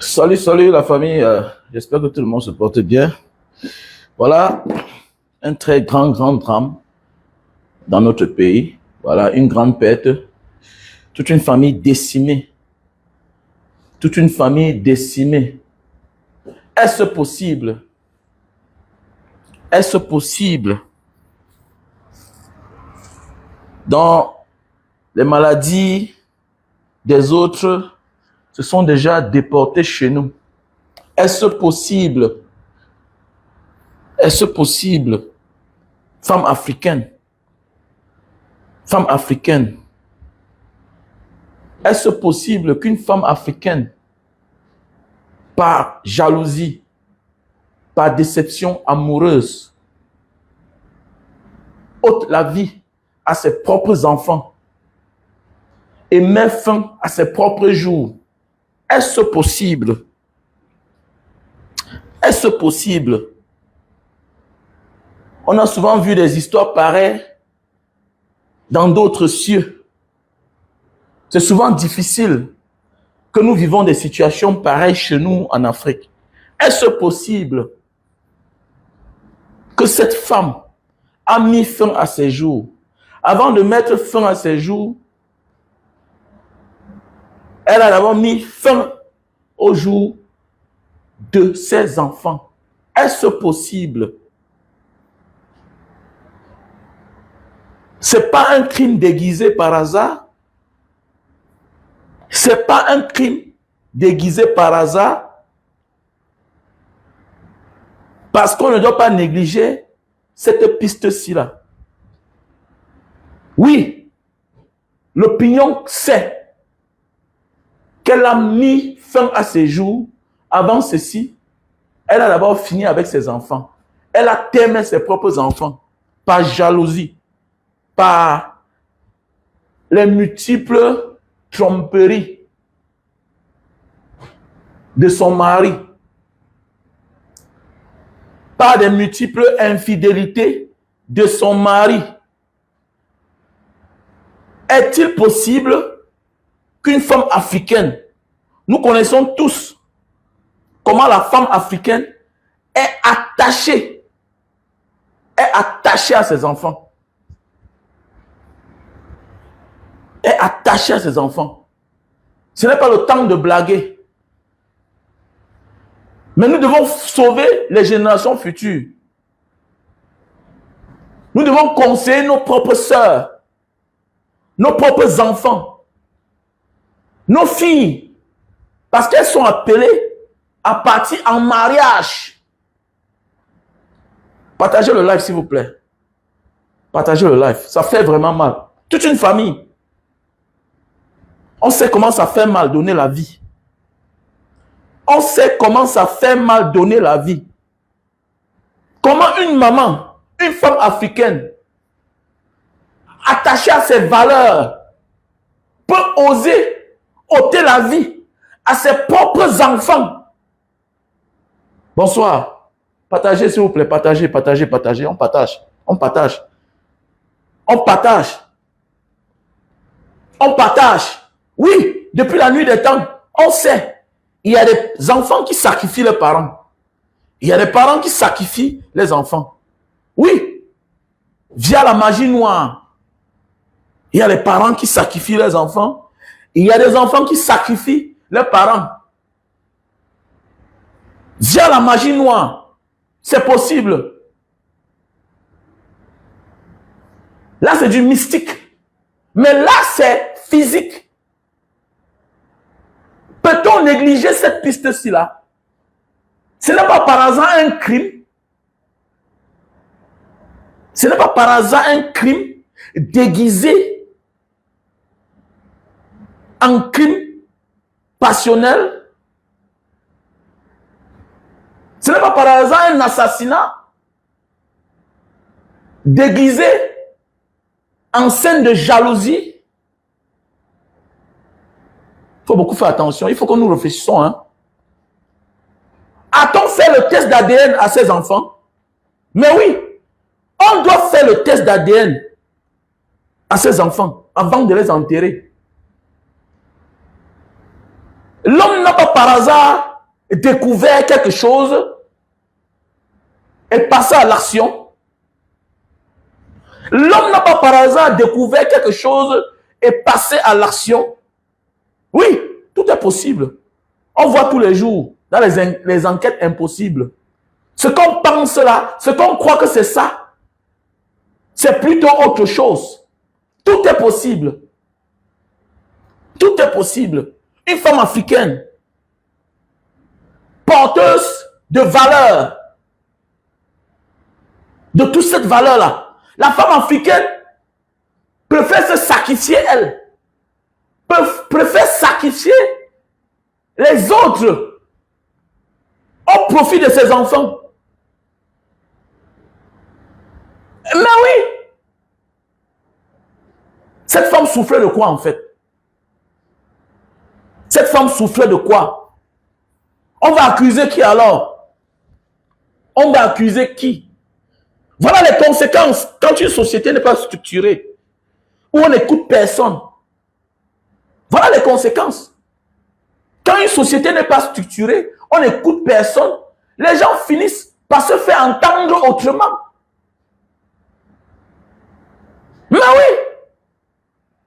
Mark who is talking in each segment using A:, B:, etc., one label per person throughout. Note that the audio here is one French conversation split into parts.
A: Salut, salut la famille. J'espère que tout le monde se porte bien. Voilà un très grand drame dans notre pays. Voilà une grande perte. Toute une famille décimée. Toute une famille décimée. Est-ce possible? Est-ce possible? Dans les maladies des autres se sont déjà déportés chez nous. Est-ce possible? Est-ce possible? Femme africaine. Femme africaine. Est-ce possible qu'une femme africaine, par jalousie, par déception amoureuse, ôte la vie à ses propres enfants et met fin à ses propres jours? Est-ce possible? Est-ce possible? On a souvent vu des histoires pareilles dans d'autres cieux. C'est souvent difficile que nous vivons des situations pareilles chez nous en Afrique. Est-ce possible que cette femme a mis fin à ses jours? Avant de mettre fin à ses jours, elle a d'abord mis fin au jour de ses enfants. Est-ce possible? C'est pas un crime déguisé par hasard. C'est pas un crime déguisé par hasard. Parce qu'on ne doit pas négliger cette piste-ci là. Oui, l'opinion sait qu'elle a mis fin à ses jours. Avant ceci, elle a d'abord fini avec ses enfants. Elle a aimé ses propres enfants par jalousie, par les multiples tromperies de son mari, par des multiples infidélités de son mari. Est-il possible qu'une femme africaine, nous connaissons tous comment la femme africaine est attachée à ses enfants. Est attachée à ses enfants. Ce n'est pas le temps de blaguer. Mais nous devons sauver les générations futures. Nous devons conseiller nos propres sœurs, nos propres enfants, nos filles, parce qu'elles sont appelées à partir en mariage. Partagez le live, s'il vous plaît. Partagez le live. Ça fait vraiment mal. Toute une famille. On sait comment ça fait mal donner la vie. On sait comment ça fait mal donner la vie. Comment une maman, une femme africaine, attachée à ses valeurs, peut oser ôter la vie à ses propres enfants. Bonsoir. Partagez, s'il vous plaît. Partagez, partagez, partagez. On partage. On partage. On partage. On partage. Oui, depuis la nuit des temps, on sait. Il y a des enfants qui sacrifient leurs parents. Il y a des parents qui sacrifient les enfants. Oui, via la magie noire. Il y a les parents qui sacrifient les enfants. Il y a des enfants qui sacrifient leurs parents. Via la magie noire. C'est possible. Là, c'est du mystique. Mais là, c'est physique. Peut-on négliger cette piste-ci là? Ce n'est pas par hasard un crime. Ce n'est pas par hasard un crime déguisé en crime passionnel. Ce n'est pas par hasard un assassinat déguisé en scène de jalousie. Il faut beaucoup faire attention. Il faut que nous réfléchissions. Hein. A-t-on fait le test d'ADN à ces enfants? Mais oui, on doit faire le test d'ADN à ces enfants avant de les enterrer. L'homme n'a pas par hasard découvert quelque chose et passé à l'action. L'homme n'a pas par hasard découvert quelque chose et passé à l'action. Oui, tout est possible. On voit tous les jours dans les enquêtes impossibles. Ce qu'on pense là, ce qu'on croit que c'est ça, c'est plutôt autre chose. Tout est possible. Tout est possible. Une femme africaine, porteuse de valeur, de toute cette valeur-là. La femme africaine préfère se sacrifier, elle. Préfère sacrifier les autres au profit de ses enfants. Mais oui, cette femme souffrait de quoi en fait? Cette femme souffrait de quoi? On va accuser qui alors? On va accuser qui? Voilà les conséquences quand une société n'est pas structurée, où on n'écoute personne. Voilà les conséquences. Quand une société n'est pas structurée, on n'écoute personne, les gens finissent par se faire entendre autrement. Mais oui,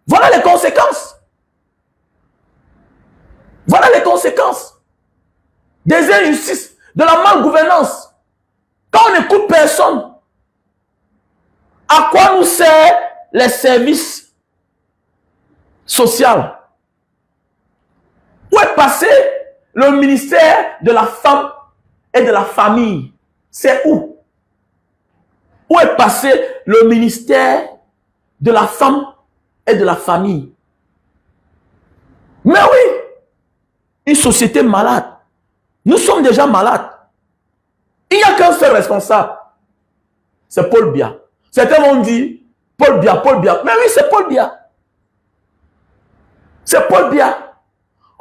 A: voilà les conséquences. Voilà les conséquences des injustices, de la malgouvernance. Quand on n'écoute personne, à quoi nous servent les services sociaux? Où est passé le ministère de la femme et de la famille? C'est où? Où est passé le ministère de la femme et de la famille? Mais oui, une société malade. Nous sommes déjà malades. Il n'y a qu'un seul responsable. C'est Paul Biya. Certains vont dire, Paul Biya, Paul Biya. Mais oui, c'est Paul Biya. C'est Paul Biya.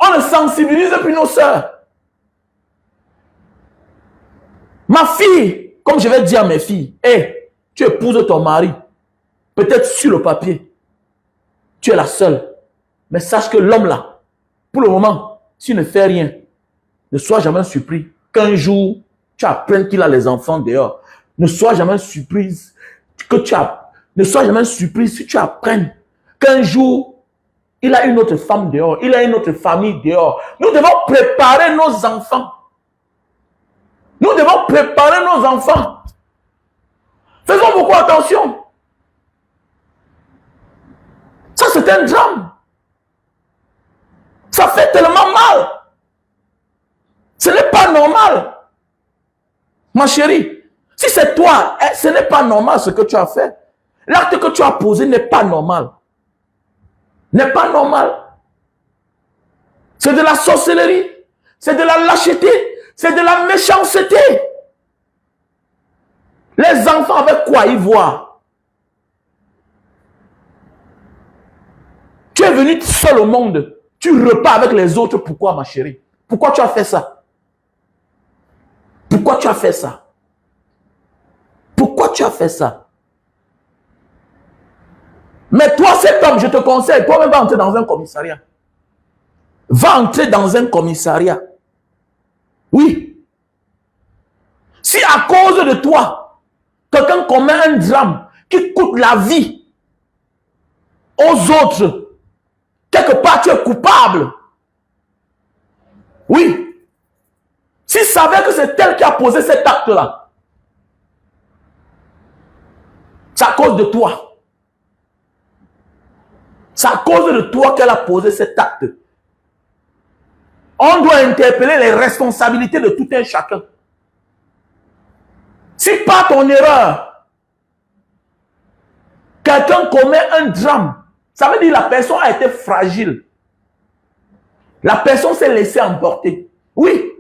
A: On ne sensibilise plus nos sœurs. Ma fille, comme je vais dire à mes filles, hey, tu épouses ton mari. Peut-être sur le papier. Tu es la seule. Mais sache que l'homme là, pour le moment, s'il ne fait rien, ne sois jamais surpris qu'un jour, tu apprennes qu'il a les enfants dehors. Ne sois jamais surprise que ne sois jamais surprise si tu apprennes qu'un jour, il a une autre femme dehors, il a une autre famille dehors. Nous devons préparer nos enfants. Nous devons préparer nos enfants. Faisons beaucoup attention. Ça, c'est un drame. Ça fait tellement mal. Ce n'est pas normal. Ma chérie, si c'est toi, ce n'est pas normal ce que tu as fait. L'acte que tu as posé n'est pas normal. N'est pas normal. C'est de la sorcellerie. C'est de la lâcheté. C'est de la méchanceté. Les enfants avec quoi ils voient? Tu es venu seul au monde. Tu repars avec les autres. Pourquoi, ma chérie? Pourquoi tu as fait ça? Pourquoi tu as fait ça? Pourquoi tu as fait ça? Mais toi, cet homme, je te conseille, toi-même va entrer dans un commissariat. Va entrer dans un commissariat. Oui. Si à cause de toi, quelqu'un commet un drame qui coûte la vie aux autres, quelque part tu es coupable. Oui. S'il savait que c'est elle qui a posé cet acte-là, c'est à cause de toi. C'est à cause de toi qu'elle a posé cet acte. On doit interpeller les responsabilités de tout un chacun. Si par ton erreur, quelqu'un commet un drame, ça veut dire que la personne a été fragile. La personne s'est laissée emporter. Oui.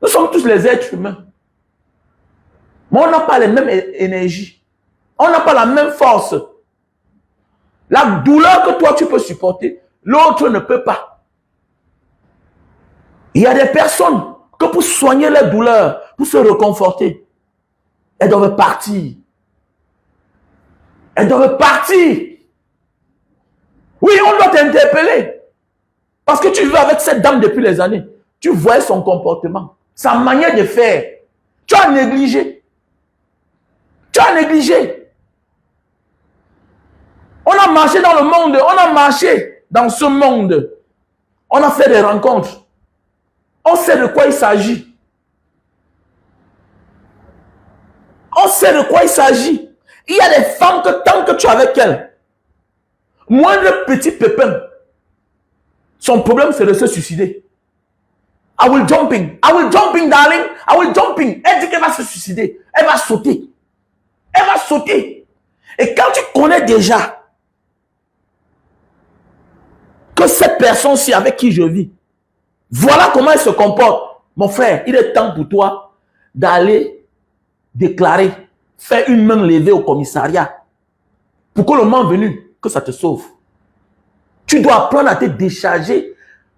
A: Nous sommes tous les êtres humains. Mais on n'a pas les mêmes énergies. On n'a pas la même force. La douleur que toi tu peux supporter, l'autre ne peut pas. Il y a des personnes que pour soigner leur douleur, pour se reconforter, elles doivent partir. Elles doivent partir. Oui, on doit t'interpeller. Parce que tu vis avec cette dame depuis les années. Tu voyais son comportement, sa manière de faire. Tu as négligé. Tu as négligé. On a marché dans le monde, on a marché dans ce monde. On a fait des rencontres. On sait de quoi il s'agit. On sait de quoi il s'agit. Il y a des femmes que tant que tu es avec elles, moindre petit pépin, son problème c'est de se suicider. I will jumping, darling, I will jumping. Elle dit qu'elle va se suicider. Elle va sauter. Elle va sauter. Et quand tu connais déjà que cette personne-ci avec qui je vis, voilà comment elle se comporte. Mon frère, il est temps pour toi d'aller déclarer, faire une main levée au commissariat pour que le moment venu, que ça te sauve. Tu dois apprendre à te décharger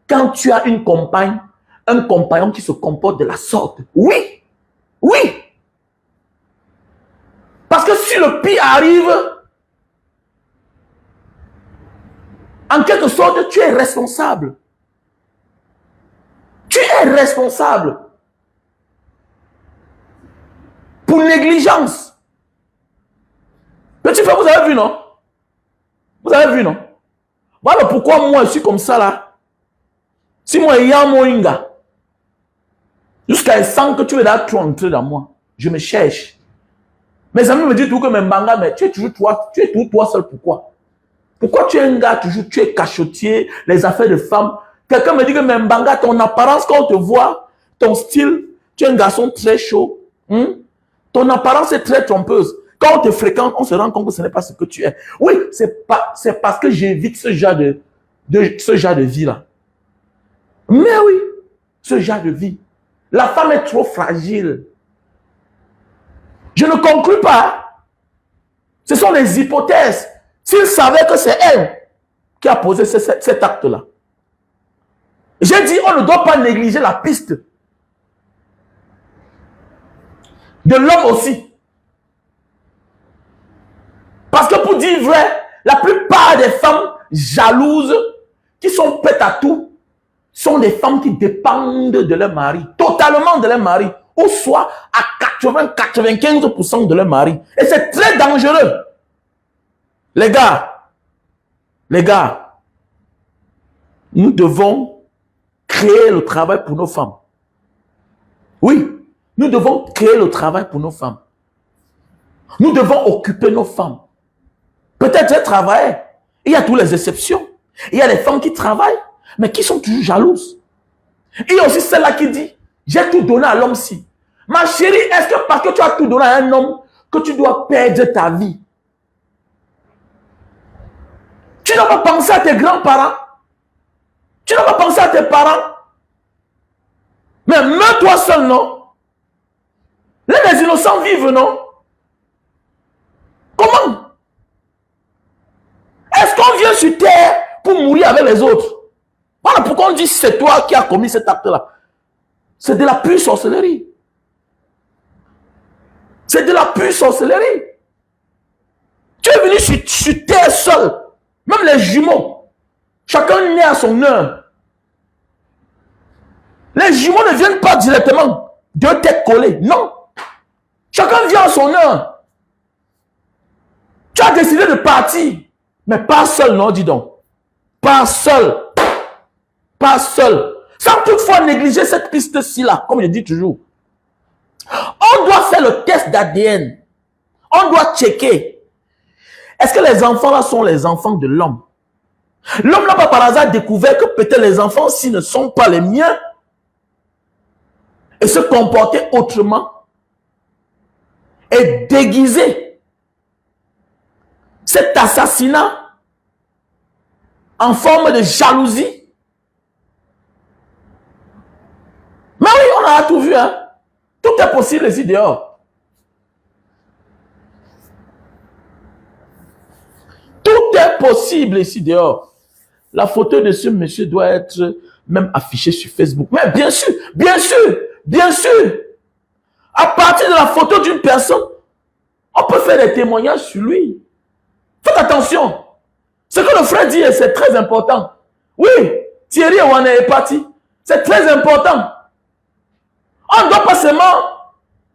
A: quand tu as une compagne, un compagnon qui se comporte de la sorte. Oui, oui. Parce que si le pire arrive, en quelque sorte, tu es responsable. Tu es responsable. Pour négligence. Petit frère, vous avez vu, non? Vous avez vu, non? Voilà pourquoi moi, je suis comme ça, là. Si moi, il y a un moinga, jusqu'à sens que tu es là, tu entres dans moi. Je me cherche. Mes amis me disent toujours que mes mangas, mais tu es toujours toi seul. Pourquoi? Pourquoi tu es un gars, toujours, tu es cachotier, les affaires de femmes? Quelqu'un me dit que mes mangas, ton apparence, quand on te voit, ton style, tu es un garçon très chaud. Ton apparence est très trompeuse. Quand on te fréquente, on se rend compte que ce n'est pas ce que tu es. Oui, c'est parce que j'évite ce genre de vie-là. Mais oui, ce genre de vie. La femme est trop fragile. Je ne conclus pas. Ce sont des hypothèses. S'il savait que c'est elle qui a posé cet acte-là. J'ai dit, on ne doit pas négliger la piste de l'homme aussi. Parce que pour dire vrai, la plupart des femmes jalouses qui sont prêtes à tout sont des femmes qui dépendent de leur mari, totalement de leur mari, ou soit à 80-95% de leur mari. Et c'est très dangereux. Les gars, nous devons créer le travail pour nos femmes. Oui, nous devons créer le travail pour nos femmes. Nous devons occuper nos femmes. Peut-être elles travaillent. Il y a toutes les exceptions. Il y a des femmes qui travaillent, mais qui sont toujours jalouses. Il y a aussi celle-là qui dit, j'ai tout donné à l'homme-ci. Ma chérie, est-ce que parce que tu as tout donné à un homme, que tu dois perdre ta vie? Tu n'as pas pensé à tes grands-parents? Tu n'as pas pensé à tes parents? Mais même toi seul, non? Les innocents vivent, non? Comment? Est-ce qu'on vient sur terre pour mourir avec les autres? Voilà pourquoi on dit c'est toi qui as commis cet acte-là. C'est de la pure sorcellerie. C'est de la pure sorcellerie. Tu es venu sur terre seul. Même les jumeaux. Chacun naît à son heure. Les jumeaux ne viennent pas directement deux têtes collées. Non. Chacun vient à son heure. Tu as décidé de partir. Mais pas seul, non, dis donc. Pas seul. Pas seul. Sans toutefois négliger cette piste-ci là, comme je dis toujours. On doit faire le test d'ADN. On doit checker. Est-ce que les enfants là sont les enfants de l'homme? L'homme n'a pas par hasard découvert que peut-être les enfants-ci ne sont pas les miens et se comporter autrement et déguiser cet assassinat en forme de jalousie. Mais oui, on a tout vu, hein. Tout est possible ici dehors. Tout est possible ici dehors. La photo de ce monsieur doit être même affichée sur Facebook. Mais bien sûr, bien sûr, bien sûr. À partir de la photo d'une personne, on peut faire des témoignages sur lui. Faites attention. Ce que le frère dit, c'est très important. Oui, Thierry Wane est parti. C'est très important. On ne doit pas seulement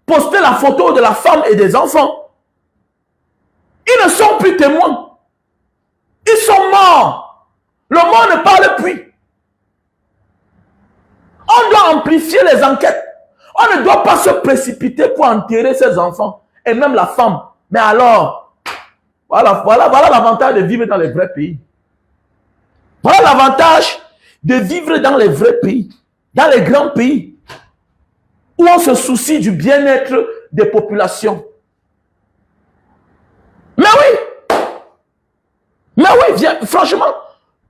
A: poster la photo de la femme et des enfants. Ils ne sont plus témoins. Ils sont morts. Le monde ne parle plus. On doit amplifier les enquêtes. On ne doit pas se précipiter pour enterrer ses enfants. Et même la femme. Mais alors, voilà l'avantage de vivre dans les vrais pays. Voilà l'avantage de vivre dans les vrais pays. Dans les grands pays. Où on se soucie du bien-être des populations. Mais oui. Mais oui, viens, franchement,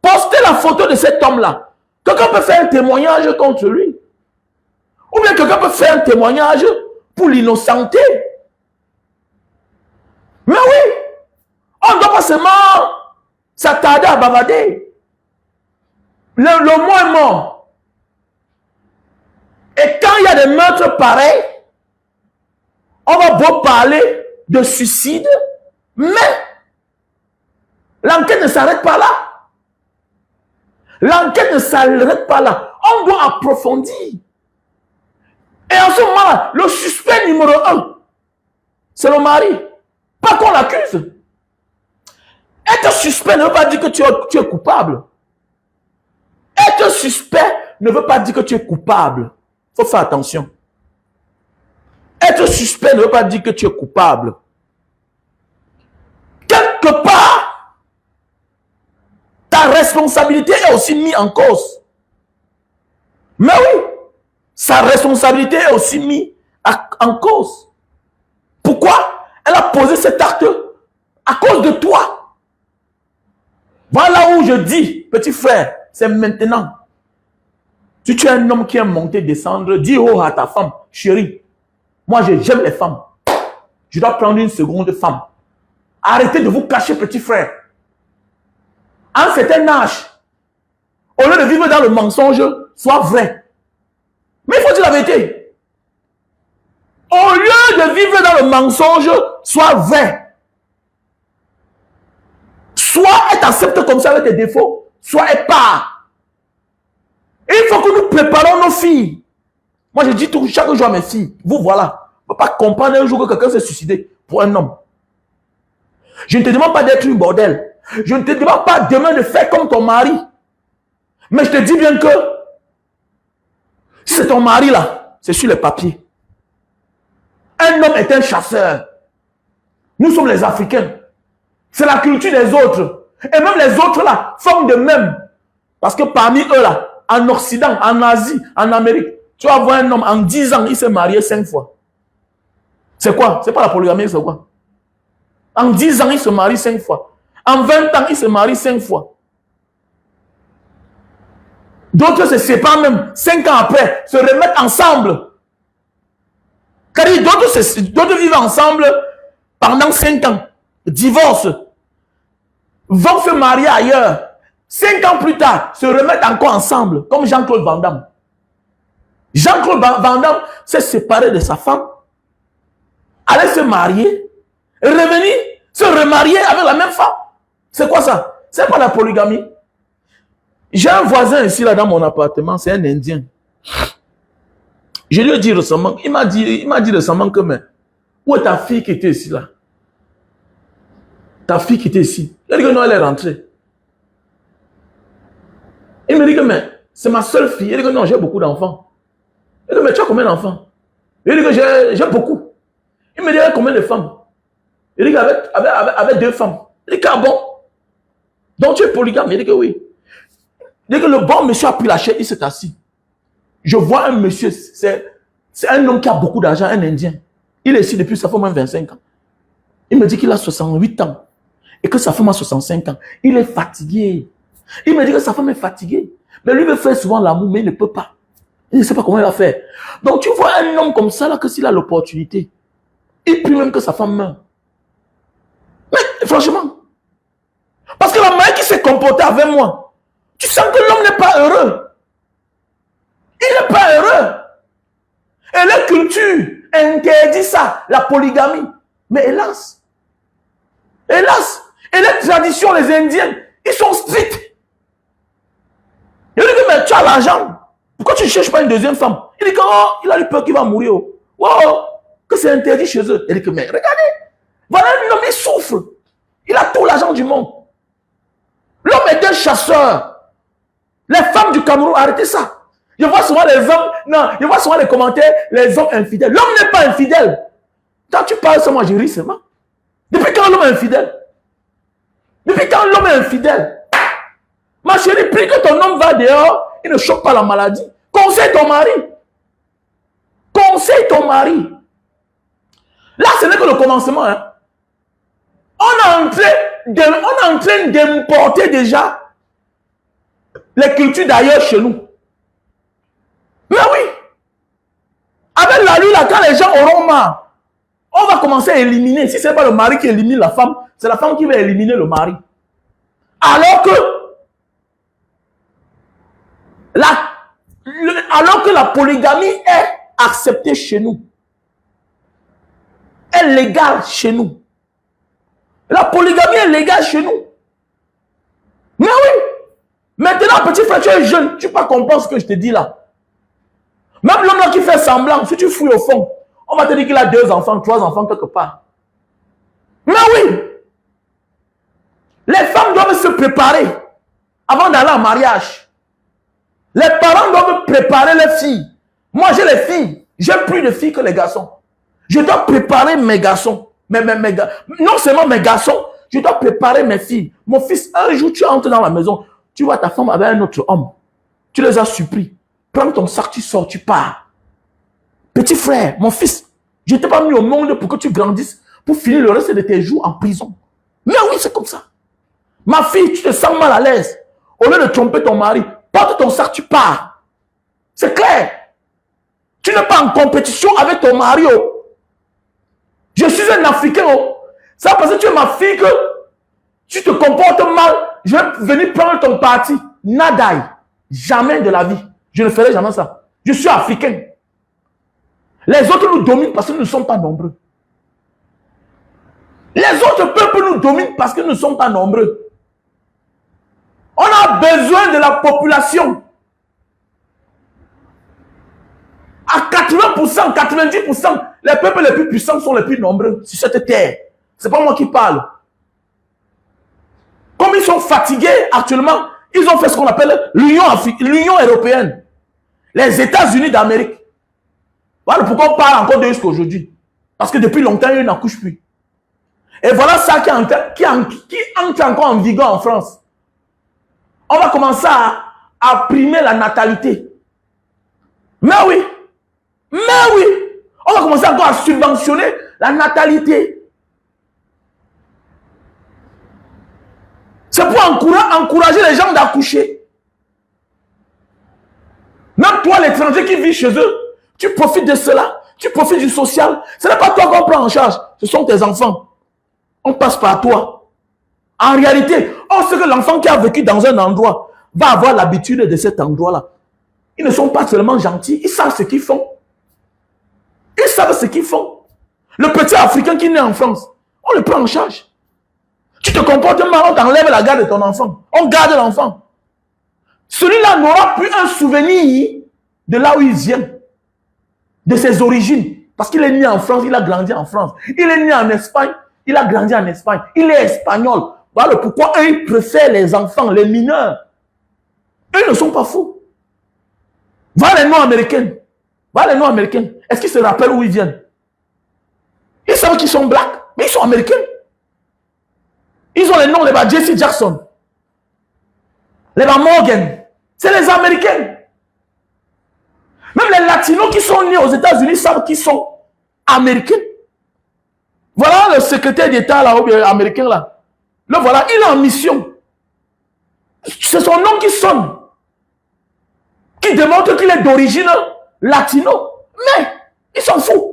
A: postez la photo de cet homme-là. Quelqu'un peut faire un témoignage contre lui. Ou bien quelqu'un peut faire un témoignage pour l'innocenter. Mais oui, on ne doit pas seulement s'attarder à bavarder. Le mot est mort. Et quand il y a des meurtres pareils, on va beau parler de suicide, mais l'enquête ne s'arrête pas là. L'enquête ne s'arrête pas là. On doit approfondir. Et en ce moment-là, le suspect numéro 1, c'est le mari. Pas qu'on l'accuse. Être suspect ne veut pas dire que tu es coupable. Être suspect ne veut pas dire que tu es coupable. Il faut faire attention. Être suspect ne veut pas dire que tu es coupable. Quelque part, ta responsabilité est aussi mise en cause. Mais oui, sa responsabilité est aussi mise en cause. Pourquoi? Elle a posé cet acte à cause de toi. Voilà où je dis, petit frère, c'est maintenant. Si tu es un homme qui aime monter, descendre, dis oh à ta femme, chérie, moi j'aime les femmes. Je dois prendre une seconde femme. Arrêtez de vous cacher, petit frère. À un certain âge, au lieu de vivre dans le mensonge, sois vrai. Mais il faut dire la vérité. Au lieu de vivre dans le mensonge, sois vrai. Soit elle t'accepte comme ça avec tes défauts, soit elle part. Et il faut que nous préparons nos filles. Moi, je dis tout, chaque jour à mes filles, vous voilà. On ne peut pas comprendre un jour que quelqu'un s'est suicidé pour un homme. Je ne te demande pas d'être une bordel. Je ne te demande pas demain de faire comme ton mari. Mais je te dis bien que si c'est ton mari là, c'est sur les papiers. Un homme est un chasseur. Nous sommes les Africains. C'est la culture des autres. Et même les autres là font de même. Parce que parmi eux là, en Occident, en Asie, en Amérique, tu vas voir un homme en 10 ans, il s'est marié 5 fois. C'est quoi? C'est pas la polygamie, c'est quoi? En 10 ans, il se marie 5 fois. En 20 ans, il se marie 5 fois. D'autres se séparent même 5 ans après, se remettent ensemble. Car d'autres vivent ensemble pendant 5 ans, divorcent, vont se marier ailleurs. 5 ans plus tard, se remettent encore ensemble, comme Jean-Claude Van Damme. Jean-Claude Van Damme s'est séparé de sa femme, allait se marier, revenir, se remarier avec la même femme. C'est quoi ça? C'est pas la polygamie. J'ai un voisin ici, là, dans mon appartement, c'est un Indien. Je lui ai dit récemment, il m'a dit récemment que, mais, où est ta fille qui était ici, là? Ta fille qui était ici. Il a dit que non, elle est rentrée. Il me dit que, mais, c'est ma seule fille. Il dit que non, j'ai beaucoup d'enfants. Il dit, mais tu as combien d'enfants? Il dit que j'ai beaucoup. Il me dit, combien de femmes? Il dit qu'avec 2 femmes. Il dit que, ah bon? Donc tu es polygame? Il dit que oui. Il dit que le bon monsieur a pris la chaise, il s'est assis. Je vois un monsieur, c'est un homme qui a beaucoup d'argent, un Indien. Il est ici depuis, ça fait moins 25 ans. Il me dit qu'il a 68 ans. Et que sa femme a 65 ans. Il est fatigué. Il me dit que sa femme est fatiguée. Mais lui veut faire souvent l'amour, mais il ne peut pas. Il ne sait pas comment il va faire. Donc tu vois un homme comme ça, là, que s'il a l'opportunité, il prie même que sa femme meure. Mais franchement, parce que la manière qui s'est comportée avec moi, tu sens que l'homme n'est pas heureux. Il n'est pas heureux. Et la culture interdit ça, la polygamie. Mais hélas, et les traditions, les Indiens, ils sont stricts. Il lui dit, mais tu as l'argent. Pourquoi tu ne cherches pas une deuxième femme? Il dit que, oh, il a eu peur qu'il va mourir. Oh, que c'est interdit chez eux. Il dit que, mais regardez, voilà un homme, il souffre. Il a tout l'argent du monde. L'homme est un chasseur. Les femmes du Cameroun, arrêtez ça. Je vois souvent les hommes, non, je vois souvent les commentaires, les hommes infidèles. L'homme n'est pas infidèle. Quand tu parles ça, moi je ris seulement. Depuis quand l'homme est infidèle? Depuis quand l'homme est infidèle? Ma chérie, plus que ton homme va dehors, il ne choque pas la maladie. Conseille ton mari. Conseille ton mari. Là, ce n'est que le commencement. Hein. On est en train d'importer déjà les cultures d'ailleurs chez nous. Mais oui. Avec la lune, là, quand les gens auront marre, on va commencer à éliminer. Si ce n'est pas le mari qui élimine la femme, c'est la femme qui va éliminer le mari. Alors que la polygamie est acceptée chez nous. Est légale chez nous. La polygamie est légale chez nous. Mais oui. Maintenant, petit frère, tu es jeune. Tu ne peux pas comprendre ce que je te dis là. Même l'homme qui fait semblant, si tu fouilles au fond, on va te dire qu'il a 2 enfants, 3 enfants quelque part. Mais oui. Les femmes doivent se préparer avant d'aller en mariage. Les parents doivent préparer les filles. Moi, j'ai les filles. J'ai plus de filles que les garçons. Je dois préparer mes garçons. Non seulement mes garçons, je dois préparer mes filles. Mon fils, un jour, tu entres dans la maison, tu vois ta femme avec un autre homme. Tu les as surpris. Prends ton sac, tu sors, tu pars. Petit frère, mon fils, je ne t'ai pas mis au monde pour que tu grandisses, pour finir le reste de tes jours en prison. Mais oui, c'est comme ça. Ma fille, tu te sens mal à l'aise. Au lieu de tromper ton mari, porte ton sac, tu pars. C'est clair. Tu n'es pas en compétition avec ton mari. Oh. Je suis un Africain. Oh. Ça parce que tu es ma fille que tu te comportes mal. Je vais venir prendre ton parti. Nadaï. Jamais de la vie. Je ne ferai jamais ça. Je suis africain. Les autres nous dominent parce que nous ne sommes pas nombreux. Les autres peuples nous dominent parce que nous ne sommes pas nombreux. On a besoin de la population. À 80%, 90%, les peuples les plus puissants sont les plus nombreux sur cette terre. Ce n'est pas moi qui parle. Comme ils sont fatigués actuellement, ils ont fait ce qu'on appelle l'Union européenne. Les États-Unis d'Amérique. Voilà pourquoi on parle encore d'eux jusqu'à aujourd'hui. Parce que depuis longtemps, ils n'accouchent plus. Et voilà ça qui entre encore en vigueur en France. On va commencer à primer la natalité. Mais oui. Mais oui. On va commencer encore à subventionner la natalité. C'est pour encourager les gens d'accoucher. Même toi, l'étranger qui vit chez eux, tu profites de cela. Tu profites du social. Ce n'est pas toi qu'on prend en charge. Ce sont tes enfants. On passe par toi. En réalité, on sait que l'enfant qui a vécu dans un endroit va avoir l'habitude de cet endroit-là. Ils ne sont pas seulement gentils. Ils savent ce qu'ils font. Ils savent ce qu'ils font. Le petit Africain qui naît en France, on le prend en charge. Tu te comportes mal, on t'enlève la garde de ton enfant. On garde l'enfant. Celui-là n'aura plus un souvenir de là où il vient, de ses origines. Parce qu'il est né en France, il a grandi en France. Il est né en Espagne, il a grandi en Espagne. Il est espagnol. Voilà pourquoi eux, ils préfèrent les enfants, les mineurs. Eux ne sont pas fous. Voilà les noms américains. Voilà les noms américains. Est-ce qu'ils se rappellent où ils viennent? Ils savent qu'ils sont blacks, mais ils sont américains. Ils ont les noms, les Jesse Jackson, les Morgan. C'est les Américains. Même les Latinos qui sont nés aux États-Unis savent qu'ils sont américains. Voilà le secrétaire d'État là, américain là. Le voilà, il est en mission. C'est son nom qui sonne. Qui démontre qu'il est d'origine latino. Mais il s'en fout.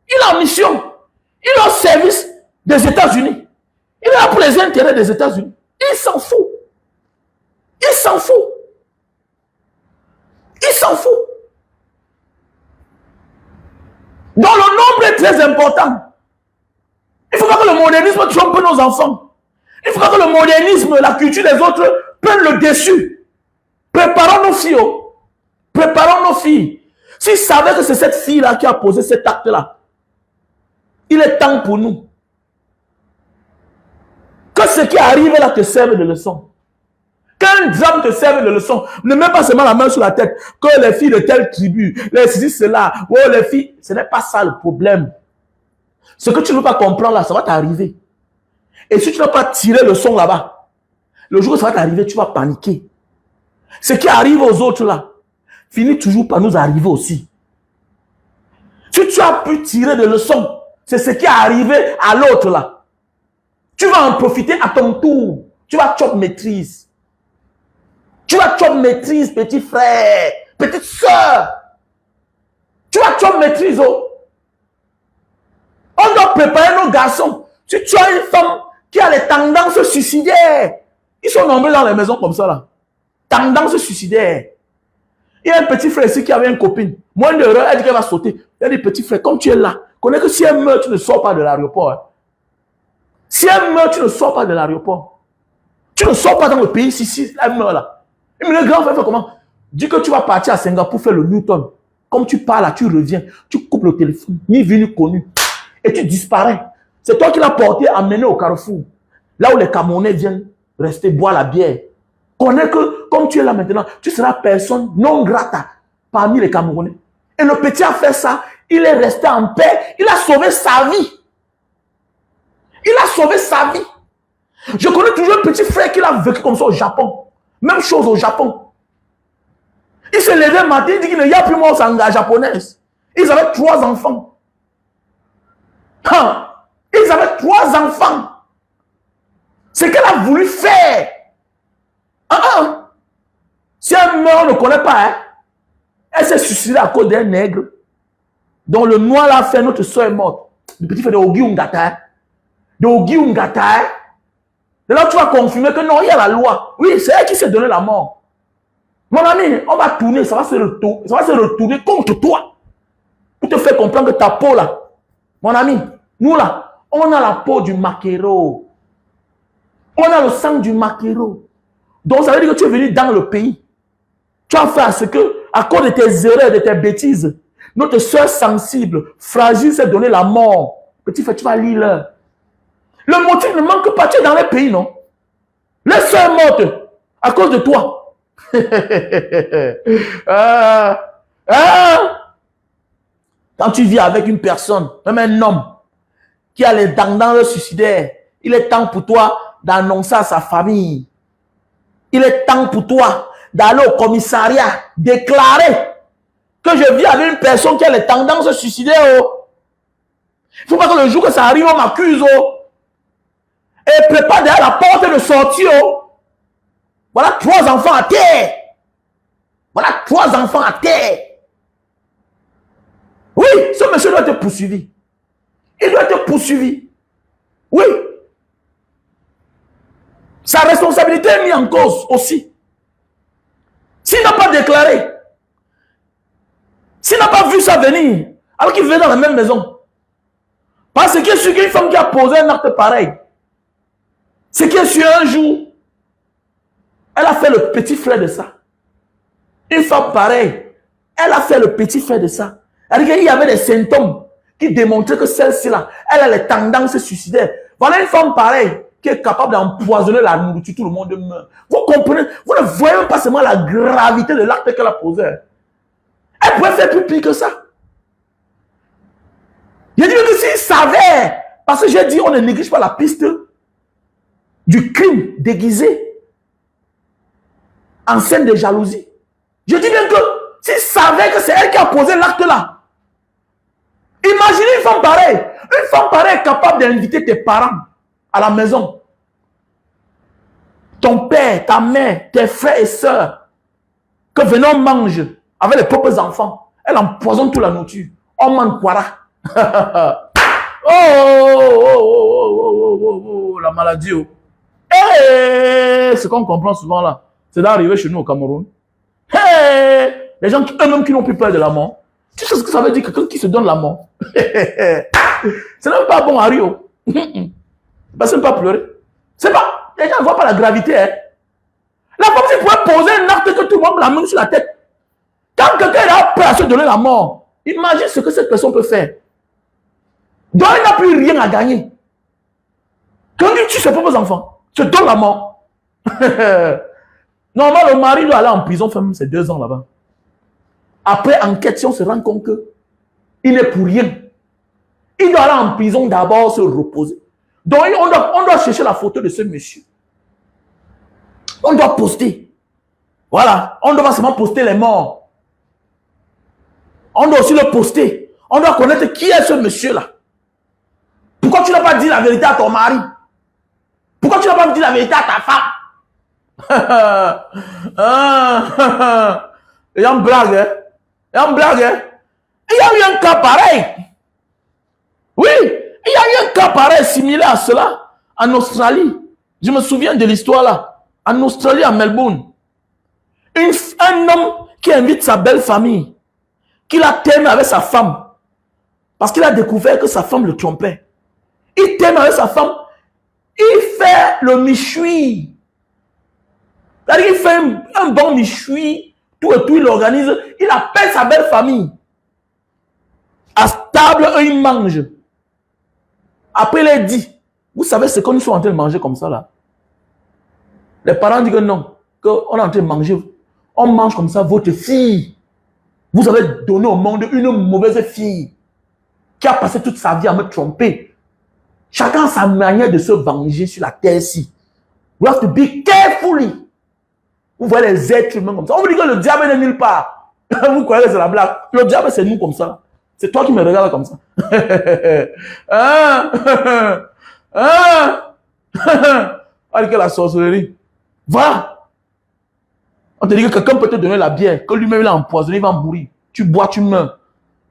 A: Il est en mission. Il est au service des États-Unis. Il est là pour les intérêts des États-Unis. Il s'en fout. Il s'en fout. Il s'en fout. Donc le nombre est très important. Il ne faut pas que le modernisme trompe nos enfants. Il ne faut pas que le modernisme, la culture des autres prennent le dessus. Préparons nos filles. Oh. Préparons nos filles. S'ils savaient que c'est cette fille-là qui a posé cet acte-là, il est temps pour nous que ce qui arrive là te serve de leçon. Qu'un drame te serve de leçon. Ne mets pas seulement la main sur la tête. Que les filles de telle tribu, les ceci, cela, oh les filles, ce n'est pas ça le problème. Ce que tu ne veux pas comprendre là, ça va t'arriver. Et si tu n'as pas tiré le son là-bas, le jour où ça va t'arriver, tu vas paniquer. Ce qui arrive aux autres là, finit toujours par nous arriver aussi. Si tu as pu tirer des leçons, c'est ce qui est arrivé à l'autre là. Tu vas en profiter à ton tour. Tu vas chop maîtrise. Tu vas chop maîtrise, petit frère, petite soeur. Tu vas chop maîtrise. Oh. On doit préparer nos garçons. Si tu as une femme qui a les tendances suicidaires, ils sont nombreux dans les maisons comme ça là. Tendance suicidaire. Il y a un petit frère ici qui avait une copine. Moins d'heure, elle dit qu'elle va sauter. Elle dit, petit frère, comme tu es là, connais que si elle meurt, tu ne sors pas de l'aéroport. Hein. Si elle meurt, tu ne sors pas de l'aéroport. Tu ne sors pas dans le pays si elle meurt là. Et le grand frère fait comment? Dis que tu vas partir à Singapour faire le Newton. Comme tu pars là, tu reviens. Tu coupes le téléphone, ni vu ni connu. Et tu disparais. C'est toi qui l'as porté, amené au Carrefour. Là où les Camerounais viennent rester boire la bière. Connais que, comme tu es là maintenant, tu seras personne non grata parmi les Camerounais. Et le petit a fait ça, il est resté en paix, il a sauvé sa vie. Il a sauvé sa vie. Je connais toujours un petit frère qui a vécu comme ça au Japon. Même chose au Japon. Il s'est levé un matin, il dit qu'il n'y a plus mon sangha japonaise. Ils avaient 3 enfants. Ils avaient 3 enfants. Ce qu'elle a voulu faire. Si elle meurt, on ne connaît pas. Hein? Elle s'est suicidée à cause d'un nègre. dont le noir l'a fait, notre soeur est morte. Le petit frère de Ogi Ungata. De Ogi Ungata. De là, tu vas confirmer que non, il y a la loi. Oui, c'est elle qui s'est donné la mort. Mon ami, on va tourner, ça va se retourner contre toi. Pour te faire comprendre que ta peau là, mon ami, nous là, on a la peau du maquereau. On a le sang du maquereau. Donc ça veut dire que tu es venu dans le pays. Tu as fait à ce que, à cause de tes erreurs, de tes bêtises, notre soeur sensible, fragile, s'est donné la mort. Petit frère, tu vas lire l'heure. Le motif ne manque pas, tu es dans les pays, non? Les soeurs mortes à cause de toi. Quand tu vis avec une personne, même un homme, qui a les tendances suicidaires, il est temps pour toi d'annoncer à sa famille. Il est temps pour toi d'aller au commissariat, déclarer que je vis avec une personne qui a les tendances suicidaires. Oh. Il ne faut pas que le jour que ça arrive, on m'accuse. Oh. Et prépare derrière la porte de sortie. Oh. Voilà 3 enfants à terre. Voilà 3 enfants à terre. Oui, ce monsieur doit être poursuivi. Il doit être poursuivi. Oui. Sa responsabilité est mise en cause aussi. S'il n'a pas déclaré, s'il n'a pas vu ça venir, alors qu'il vient dans la même maison, parce qu'il est sûr qu'une femme qui a posé un acte pareil, c'est qu'il est sûr un jour, elle a fait le petit frère de ça. Une femme pareille, elle a fait le petit frère de ça. Il y avait des symptômes qui démontraient que celle-ci là, elle a les tendances suicidaires. Voilà une femme pareille qui est capable d'empoisonner la nourriture, tout le monde meurt. Vous comprenez? Vous ne voyez même pas seulement la gravité de l'acte qu'elle a posé. Elle pouvait faire plus pire que ça. J'ai dit que s'il savait, parce que j'ai dit on ne néglige pas la piste du crime déguisé en scène de jalousie. Je dis bien que s'il savait que c'est elle qui a posé l'acte là, imaginez une femme pareille. Une femme pareille est capable d'inviter tes parents à la maison. Ton père, ta mère, tes frères et sœurs. Que venons on mange avec les propres enfants. Elle empoisonne toute la nourriture. On mange quoi? Oh, la maladie. Oh. Ce qu'on comprend souvent là, c'est d'arriver chez nous au Cameroun. Les gens eux-mêmes qui n'ont plus peur de la mort. Tu sais ce que ça veut dire, quelqu'un qui se donne la mort. C'est même pas bon à Rio. C'est même pas pleurer. C'est pas. Les gens ne voient pas la gravité. Hein. La femme, si pouvait poser un acte que tout le monde la main sur la tête. Quand quelqu'un est prêt à se donner la mort, imagine ce que cette personne peut faire. Donc, il n'a plus rien à gagner. Quand il tue ses propres enfants, se donne la mort. Normalement, le mari doit aller en prison, faire ses 2 ans là-bas. Après enquête, si on se rend compte qu'il n'est pour rien, il doit aller en prison d'abord se reposer. Donc, on doit chercher la photo de ce monsieur. On doit poster. Voilà. On doit pas seulement poster les morts. On doit aussi le poster. On doit connaître qui est ce monsieur-là. Pourquoi tu n'as pas dit la vérité à ton mari? Pourquoi tu n'as pas dit la vérité à ta femme? Il y a une blague, hein? Il y a une blague, hein? Il y a eu un cas pareil. Oui, il y a eu un cas pareil, similaire à cela, en Australie. Je me souviens de l'histoire là. En Australie, à Melbourne. Un homme qui invite sa belle famille, qu'il a terminé avec sa femme, parce qu'il a découvert que sa femme le trompait. Il termine avec sa femme, il fait le michoui. C'est-à-dire qu'il fait un bon michoui, tout et tout, il l'organise, il appelle sa belle famille. À table, eux, ils mangent. Après, il a dit, vous savez ce qu'on est en train de manger comme ça là? Les parents disent que non, qu'on est en train de manger. On mange comme ça votre fille. Vous avez donné au monde une mauvaise fille qui a passé toute sa vie à me tromper. Chacun a sa manière de se venger sur la terre-ci. We have to be carefully. Vous voyez les êtres humains comme ça. On vous dit que le diable n'est nulle part. Vous croyez que c'est la blague. Le diable, c'est nous comme ça. C'est toi qui me regardes comme ça. Allez, que la sorcellerie. Va. On te dit que quelqu'un peut te donner la bière, que lui-même il a empoisonné, il va mourir. Tu bois, tu meurs.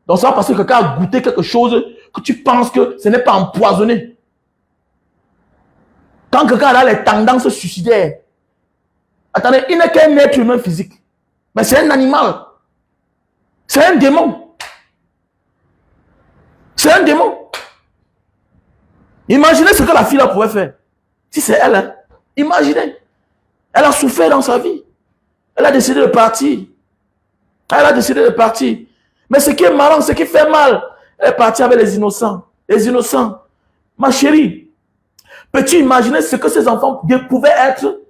A: Donc ça parce que quelqu'un a goûté quelque chose que tu penses que ce n'est pas empoisonné. Quand quelqu'un a les tendances suicidaires, attendez, il n'est qu'un être humain physique. Mais c'est un animal. C'est un démon. C'est un démon. Imaginez ce que la fille là pouvait faire. Si c'est elle, hein? Imaginez. Elle a souffert dans sa vie. Elle a décidé de partir. Elle a décidé de partir. Mais ce qui est marrant, ce qui fait mal, elle est partie avec les innocents. Les innocents. Ma chérie, peux-tu imaginer ce que ces enfants pouvaient être?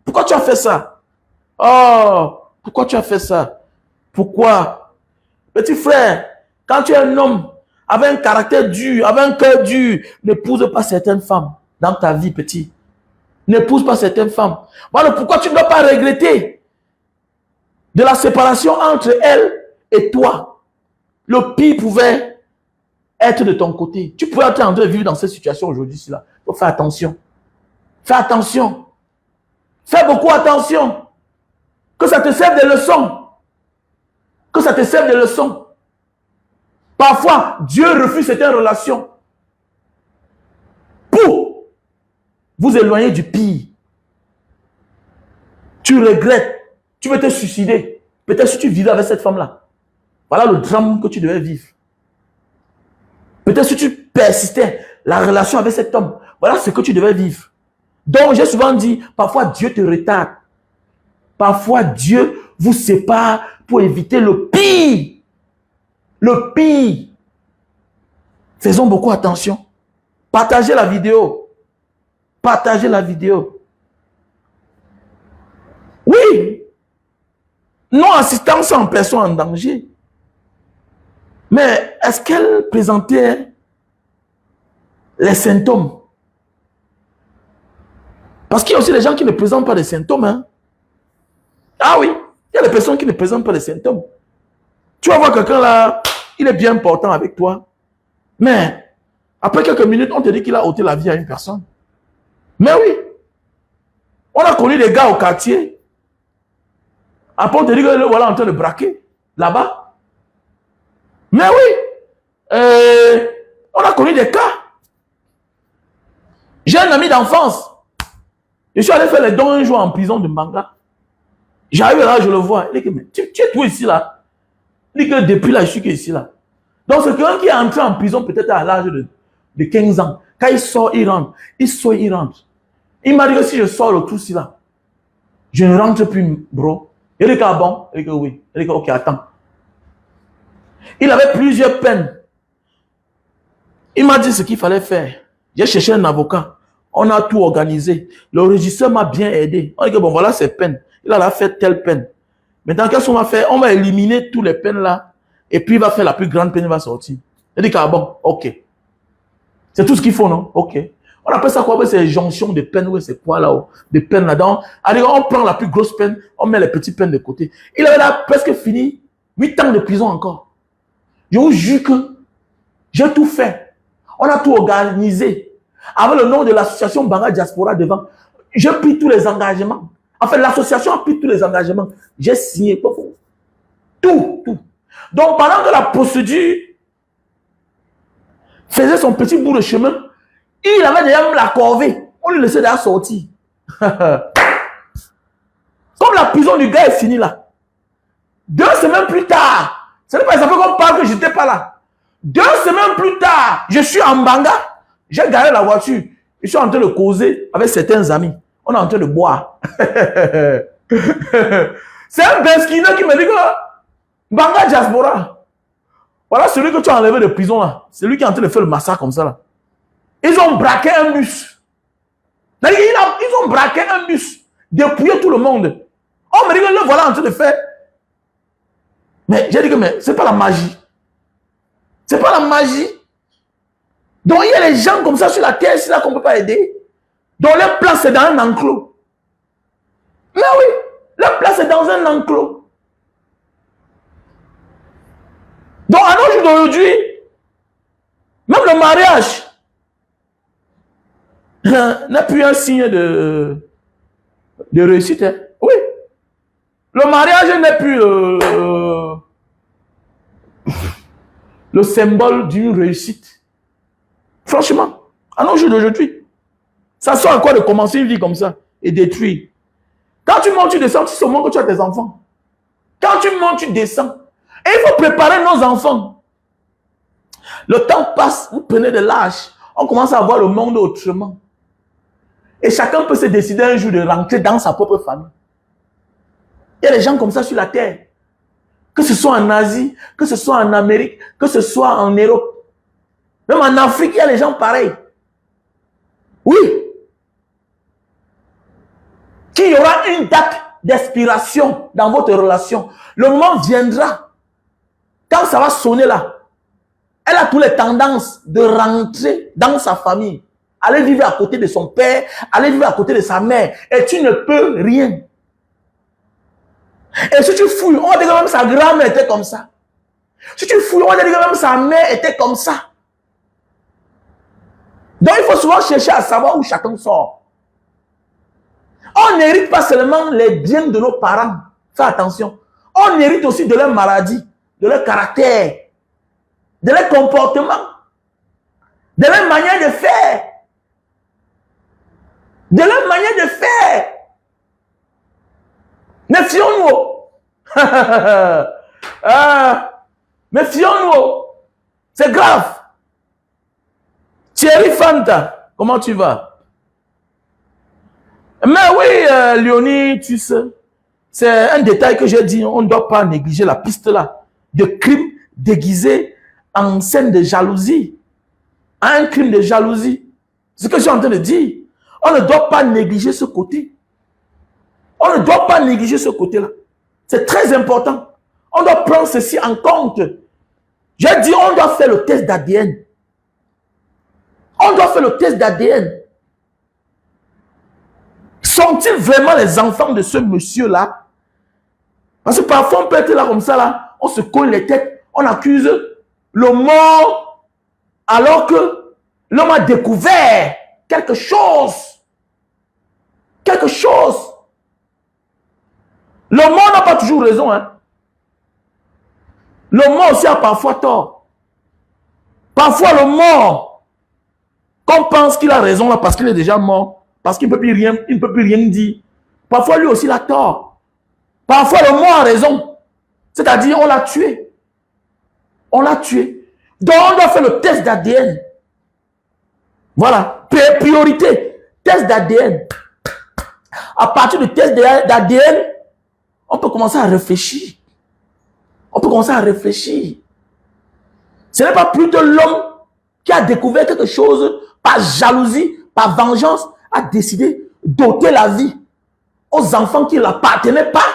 A: Pourquoi tu as fait ça? Oh, pourquoi tu as fait ça? Pourquoi? Petit frère, quand tu es un homme avec un caractère dur, avec un cœur dur, n'épouse pas certaines femmes dans ta vie, petit. N'épouse pas certaines femmes. Voilà pourquoi tu ne dois pas regretter de la séparation entre elle et toi. Le pire pouvait être de ton côté. Tu pouvais être en train de vivre dans cette situation aujourd'hui. Il faut faire attention. Fais attention. Fais beaucoup attention. Que ça te serve de leçon. Que ça te serve de leçon. Parfois, Dieu refuse certaines relations pour vous éloigner du pire. Tu regrettes. Tu veux te suicider. Peut-être si tu vivais avec cette femme-là. Voilà le drame que tu devais vivre. Peut-être si tu persistais la relation avec cet homme. Voilà ce que tu devais vivre. Donc, j'ai souvent dit, parfois Dieu te retarde. Parfois Dieu vous sépare pour éviter le pire. Le pire. Faisons beaucoup attention. Partagez la vidéo. Partagez la vidéo. Oui. Non-assistance en personne en danger. Mais est-ce qu'elle présentait les symptômes? Parce qu'il y a aussi des gens qui ne présentent pas les symptômes. Hein? Ah oui, il y a des personnes qui ne présentent pas les symptômes. Tu vas voir quelqu'un là, il est bien important avec toi. Mais après quelques minutes, on te dit qu'il a ôté la vie à une personne. Mais oui, on a connu des gars au quartier. Après, on te dit que le voilà en train de braquer là-bas. Mais oui, on a connu des cas. J'ai un ami d'enfance. Je suis allé faire les dons un jour en prison de Manga. J'arrive là, je le vois. Il dit que, mais tu es tout ici là. Il dit que depuis là, je suis ici là. Donc c'est quelqu'un qui est entré en prison peut-être à l'âge de 15 ans. Quand il sort, il rentre. Il sort, il rentre. Il m'a dit que si je sors le tout ici là, Je ne rentre plus, bro. Il dit, ah bon? Il dit, oui. Il dit, ok, attends. Il avait plusieurs peines. Il m'a dit ce qu'il fallait faire. J'ai cherché un avocat. On a tout organisé. Le régisseur m'a bien aidé. On dit que bon, voilà ses peines. Il a fait telle peine. Maintenant, qu'est-ce qu'on va faire? On va éliminer toutes les peines là. Et puis, il va faire la plus grande peine, il va sortir. Il dit, ah bon, ok. C'est tout ce qu'il faut, non? Ok. On appelle ça quoi? C'est jonction de peines. Oui, c'est quoi là-haut? De peines là-dedans. On prend la plus grosse peine, on met les petites peines de côté. Il avait là presque fini 8 ans de prison encore. Je vous jure que j'ai tout fait. On a tout organisé. Avec le nom de l'association Banga Diaspora devant, j'ai pris tous les engagements. En fait, l'association a pris tous les engagements. J'ai signé tout. Donc, pendant que la procédure faisait son petit bout de chemin, il avait déjà la corvée. On lui laissait déjà sortir. Comme la prison du gars est finie là. 2 semaines plus tard, ce n'est pas ça fait qu'on parle que je n'étais pas là. 2 semaines plus tard, je suis en Banga. J'ai garé la voiture. Je suis en train de causer avec certains amis. On est en train de boire. C'est un Beskina qui me dit que Banga Diaspora. Voilà celui que tu as enlevé de prison là. C'est lui qui est en train de faire le massacre comme ça là. Ils ont braqué un bus. Ils ont braqué un bus. Dépouillé tout le monde. On me dit que le voilà en train de faire. Mais j'ai dit que mais c'est pas la magie. C'est pas la magie. Donc il y a des gens comme ça sur la terre, c'est là qu'on ne peut pas aider. Donc leur place c'est dans un enclos. Mais oui, leur place c'est dans un enclos. Donc à nos jours d'aujourd'hui, même le mariage n'a plus un signe de réussite. Hein. Oui. Le mariage n'est plus le symbole d'une réussite. Franchement, à nos jours d'aujourd'hui, ça sort à quoi de commencer une vie comme ça et détruire. Quand tu montes, tu descends, tu sais au moins que tu as tes enfants. Quand tu montes, tu descends. Et il faut préparer nos enfants. Le temps passe, vous prenez de l'âge, on commence à voir le monde autrement. Et chacun peut se décider un jour de rentrer dans sa propre famille. Il y a des gens comme ça sur la terre. Que ce soit en Asie, que ce soit en Amérique, que ce soit en Europe. Même en Afrique, il y a des gens pareils. Oui. Qu'il y aura une date d'expiration dans votre relation. Le moment viendra. Quand ça va sonner là, elle a toutes les tendances de rentrer dans sa famille. Aller vivre à côté de son père, aller vivre à côté de sa mère. Et tu ne peux rien. Et si tu fouilles, on va dire que même sa grand-mère était comme ça. Si tu fouilles, on va dire que même sa mère était comme ça. Donc il faut souvent chercher à savoir où chacun sort. On n'hérite pas seulement les biens de nos parents. Fais attention. On hérite aussi de leur maladie, de leur caractère, de leur comportement, de leur manière de faire. De leur manière de faire. Méfions-nous. Méfions-nous. C'est grave. Thierry Fanta, comment tu vas? Mais oui, Léonie, tu sais, c'est un détail que j'ai dit, on ne doit pas négliger la piste là, de crime déguisé en scène de jalousie. Un crime de jalousie. C'est ce que je suis en train de dire. On ne doit pas négliger ce côté. On ne doit pas négliger ce côté-là. C'est très important. On doit prendre ceci en compte. J'ai dit, on doit faire le test d'ADN. On doit faire le test d'ADN. Sont-ils vraiment les enfants de ce monsieur-là? Parce que parfois, on peut être là comme ça, là, on se colle les têtes, on accuse le mort, alors que l'homme a découvert quelque chose. Quelque chose. Le mort n'a pas toujours raison. Hein. Le mort aussi a parfois tort. Parfois, le mort, qu'on pense qu'il a raison là parce qu'il est déjà mort, parce qu'il ne peut plus rien dire. Parfois, lui aussi, il a tort. Parfois, le mort a raison. C'est-à-dire, on l'a tué. On l'a tué. Donc, on doit faire le test d'ADN. Voilà. Priorité. Test d'ADN. à partir de tests d'ADN, on peut commencer à réfléchir. On peut commencer à réfléchir. Ce n'est pas plutôt l'homme qui a découvert quelque chose par jalousie, par vengeance, a décidé d'ôter la vie aux enfants qui ne l'appartenaient pas,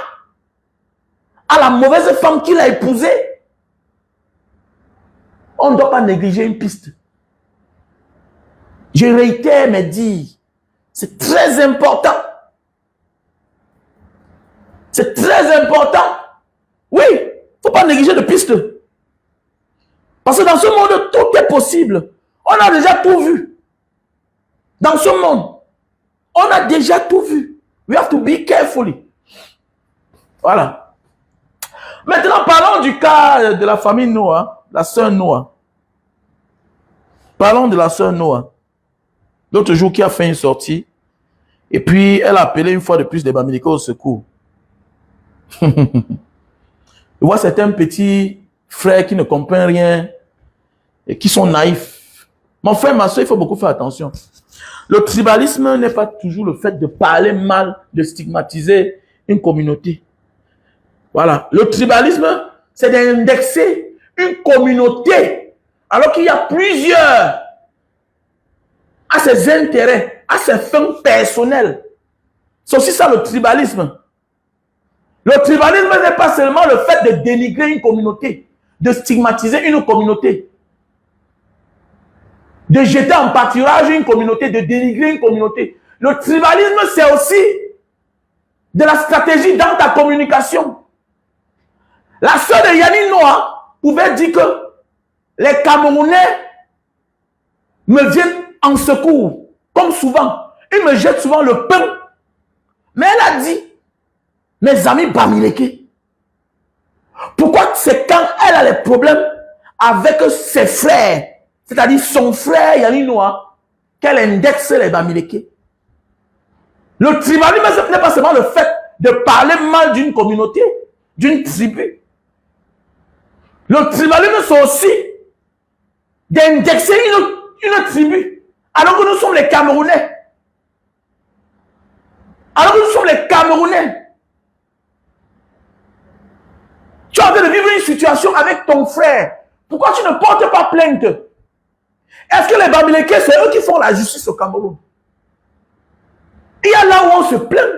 A: à la mauvaise femme qu'il a épousée. On ne doit pas négliger une piste. Je réitère mes dires. C'est très important. C'est très important. Oui, il ne faut pas négliger de piste. Parce que dans ce monde, tout est possible. On a déjà tout vu. Dans ce monde, on a déjà tout vu. We have to be carefully. Voilà. Maintenant, parlons du cas de la famille Noah, la sœur Noah. Parlons de la sœur Noah. L'autre jour, qui a fait une sortie. Et puis, elle a appelé une fois de plus des Bamilékés au secours. Je vois certains petits frères qui ne comprennent rien et qui sont naïfs. Mon frère, ma soeur, il faut beaucoup faire attention. Le tribalisme n'est pas toujours le fait de parler mal, de stigmatiser une communauté. Voilà. Le tribalisme, c'est d'indexer une communauté alors qu'il y a plusieurs à ses intérêts, à ses fins personnelles. C'est aussi ça le tribalisme. Le tribalisme n'est pas seulement le fait de dénigrer une communauté, de stigmatiser une communauté, de jeter en pâturage une communauté, de dénigrer une communauté. Le tribalisme, c'est aussi de la stratégie dans ta communication. La sœur de Yannick Noah pouvait dire que les Camerounais me viennent en secours, comme souvent. Ils me jettent souvent le pain. Mais elle a dit, mes amis Bamilékés, pourquoi c'est quand elle a les problèmes avec ses frères, c'est-à-dire son frère Yannick Noah, qu'elle indexe les Bamilékés. Le tribalisme n'est pas seulement le fait de parler mal d'une communauté, d'une tribu. Le tribalisme, c'est aussi d'indexer une tribu, alors que nous sommes les Camerounais. Alors que nous sommes les Camerounais. Tu es en train de vivre une situation avec ton frère. Pourquoi tu ne portes pas plainte? Est-ce que les Bamilékés, c'est eux qui font la justice au Cameroun? Il y a là où on se plaint.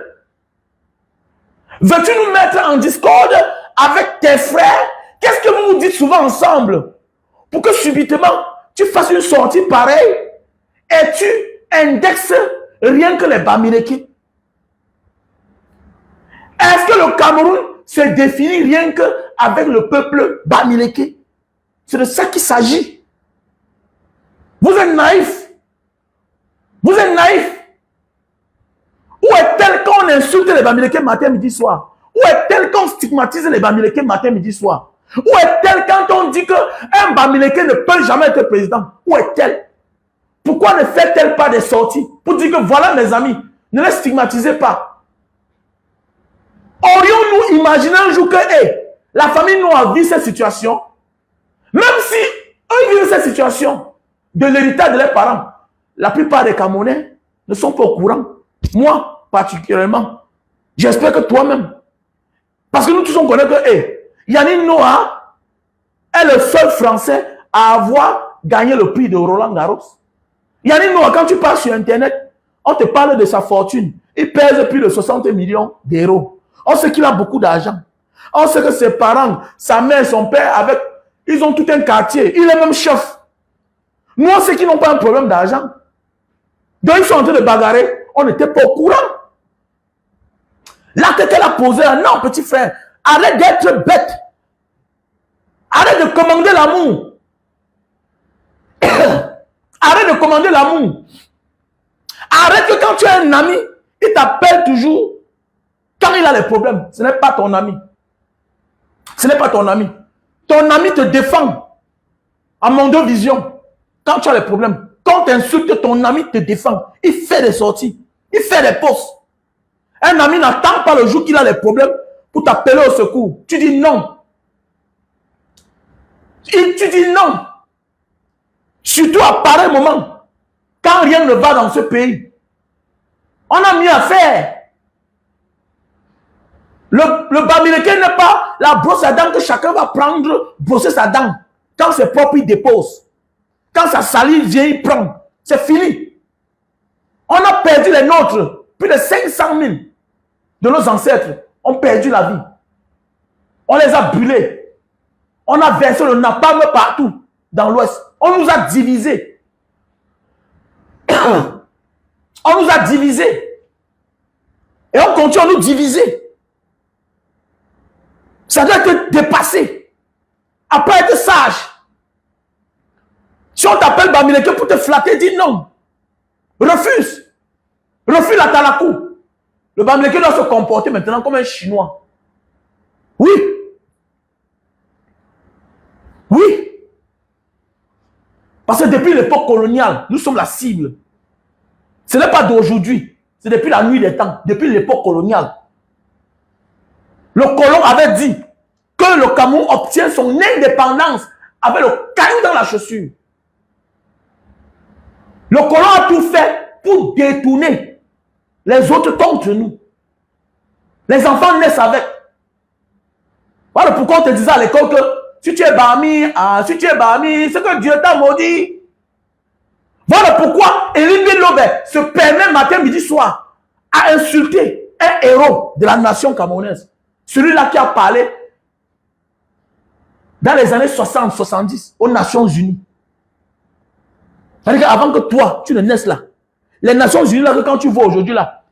A: Veux-tu nous mettre en discorde avec tes frères? Qu'est-ce que vous vous dites souvent ensemble? Pour que subitement, tu fasses une sortie pareille et tu indexes rien que les Bamilékés. Est-ce que le Cameroun se définit rien qu'avec le peuple Bamiléké? C'est de ça qu'il s'agit. Vous êtes naïfs. Vous êtes naïfs. Où est-elle quand on insulte les Bamilékés matin, midi, soir? Où est-elle quand on stigmatise les Bamilékés matin, midi, soir? Où est-elle quand on dit qu'un Bamiléké ne peut jamais être président? Où est-elle? Pourquoi ne fait-elle pas des sorties pour dire que voilà mes amis, ne les stigmatisez pas? Aurions-nous imaginé un jour que la famille Noah vit cette situation? Même si eux vivent cette situation de l'héritage de leurs parents, la plupart des Camerounais ne sont pas au courant. Moi, particulièrement. J'espère que toi-même. Parce que nous tous on connaît que Yannick Noah est le seul Français à avoir gagné le prix de Roland Garros. Yannick Noah, quand tu passes sur Internet, on te parle de sa fortune. Il pèse plus de 60 millions d'euros. On sait qu'il a beaucoup d'argent. On sait que ses parents, sa mère, son père, ils ont tout un quartier. Il est même chef. Nous, on sait qu'ils n'ont pas un problème d'argent. Donc, ils sont en train de bagarrer. On n'était pas au courant. L'acte qu'elle a posé, non, petit frère, arrête d'être bête. Arrête de commander l'amour. Arrête de commander l'amour. Arrête que quand tu as un ami, il t'appelle toujours quand il a les problèmes. Ce n'est pas ton ami. Ce n'est pas ton ami. Ton ami te défend à Mondo Vision quand tu as les problèmes. Quand tu insultes, ton ami te défend. Il fait des sorties. Il fait des posts. Un ami n'attend pas le jour qu'il a les problèmes pour t'appeler au secours. Tu dis non. Tu dis non. Surtout à pareil moment, quand rien ne va dans ce pays. On a mieux à faire. Le bamileke n'est pas la brosse à dents que chacun va prendre, brosser sa dent. Quand c'est propre, il dépose. Quand ça salit, il vient, il prend. C'est fini. On a perdu les nôtres. Plus de 500 000 de nos ancêtres ont perdu la vie. On les a brûlés. On a versé le napalm partout dans l'Ouest. On nous a divisés. On nous a divisés. Et on continue à nous diviser. Ça doit être dépassé. Après être sage. Si on t'appelle Bamileke pour te flatter, dis non. Refuse. Refuse la talakou. Le Bamileke doit se comporter maintenant comme un Chinois. Oui. Oui. Parce que depuis l'époque coloniale, nous sommes la cible. Ce n'est pas d'aujourd'hui. C'est depuis la nuit des temps. Depuis l'époque coloniale. Le colon avait dit que le Cameroun obtient son indépendance avec le caillou dans la chaussure. Le colon a tout fait pour détourner les autres contre nous. Les enfants naissent avec. Voilà pourquoi on te disait à l'école que si tu es Bami, c'est que Dieu t'a maudit. Voilà pourquoi Elie Lobé se permet matin, midi, soir à insulter un héros de la nation camerounaise. Celui-là qui a parlé dans les années 60-70 aux Nations Unies. C'est-à-dire qu'avant que toi, tu ne naisses là, les Nations Unies, là, quand tu vois aujourd'hui là,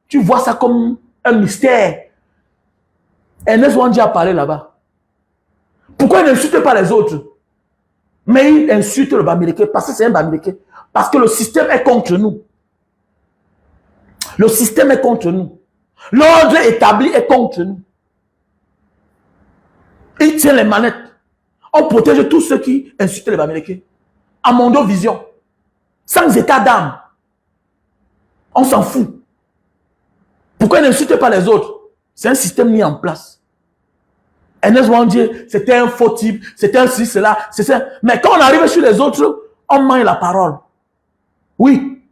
A: tu vois ça comme un mystère. Ernest Ouandji a parlé là-bas. Pourquoi il n'insulte pas les autres? Mais il insulte le Bamileke parce que c'est un Bamileke. Parce que le système est contre nous. Le système est contre nous. L'ordre établi est contre nous. Il tient les manettes. On protège tous ceux qui insultent les Bamileke. À Mondo Vision. Sans état d'âme. On s'en fout. Pourquoi il n'insulte pas les autres? C'est un système mis en place. Ernest Ouandji, c'était un faux type, c'était un ci, cela, c'est ça. Mais quand on arrive sur les autres, on mange la parole. Oui.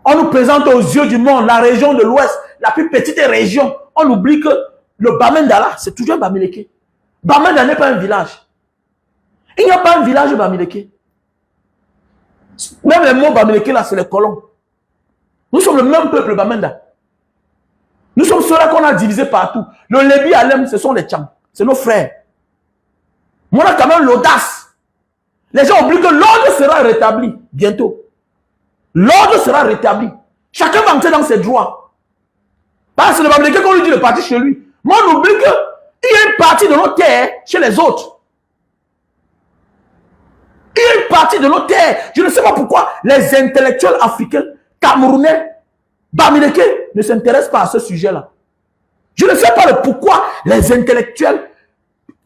A: On nous présente aux yeux du monde la région de l'Ouest, la plus petite région. On oublie que le Bamenda, c'est toujours un Bamileke. Bamenda n'est pas un village. Il n'y a pas un village Bamileke. Même les mots Bamileke, là, c'est les colons. Nous sommes le même peuple Bamenda. Nous sommes ceux-là qu'on a divisés partout. Le Lébi Alem, ce sont les Tchang. C'est nos frères. Mais on a quand même l'audace. Les gens oublient que l'ordre sera rétabli bientôt. L'ordre sera rétabli. Chacun va entrer dans ses droits. Parce que le Bamileke, qu'on lui dit de partir chez lui. Mais on oublie qu'il y a une partie de nos terres chez les autres. Il y a une partie de nos terres. Je ne sais pas pourquoi les intellectuels africains, camerounais, Bamileke ne s'intéresse pas à ce sujet-là. Je ne sais pas le pourquoi les intellectuels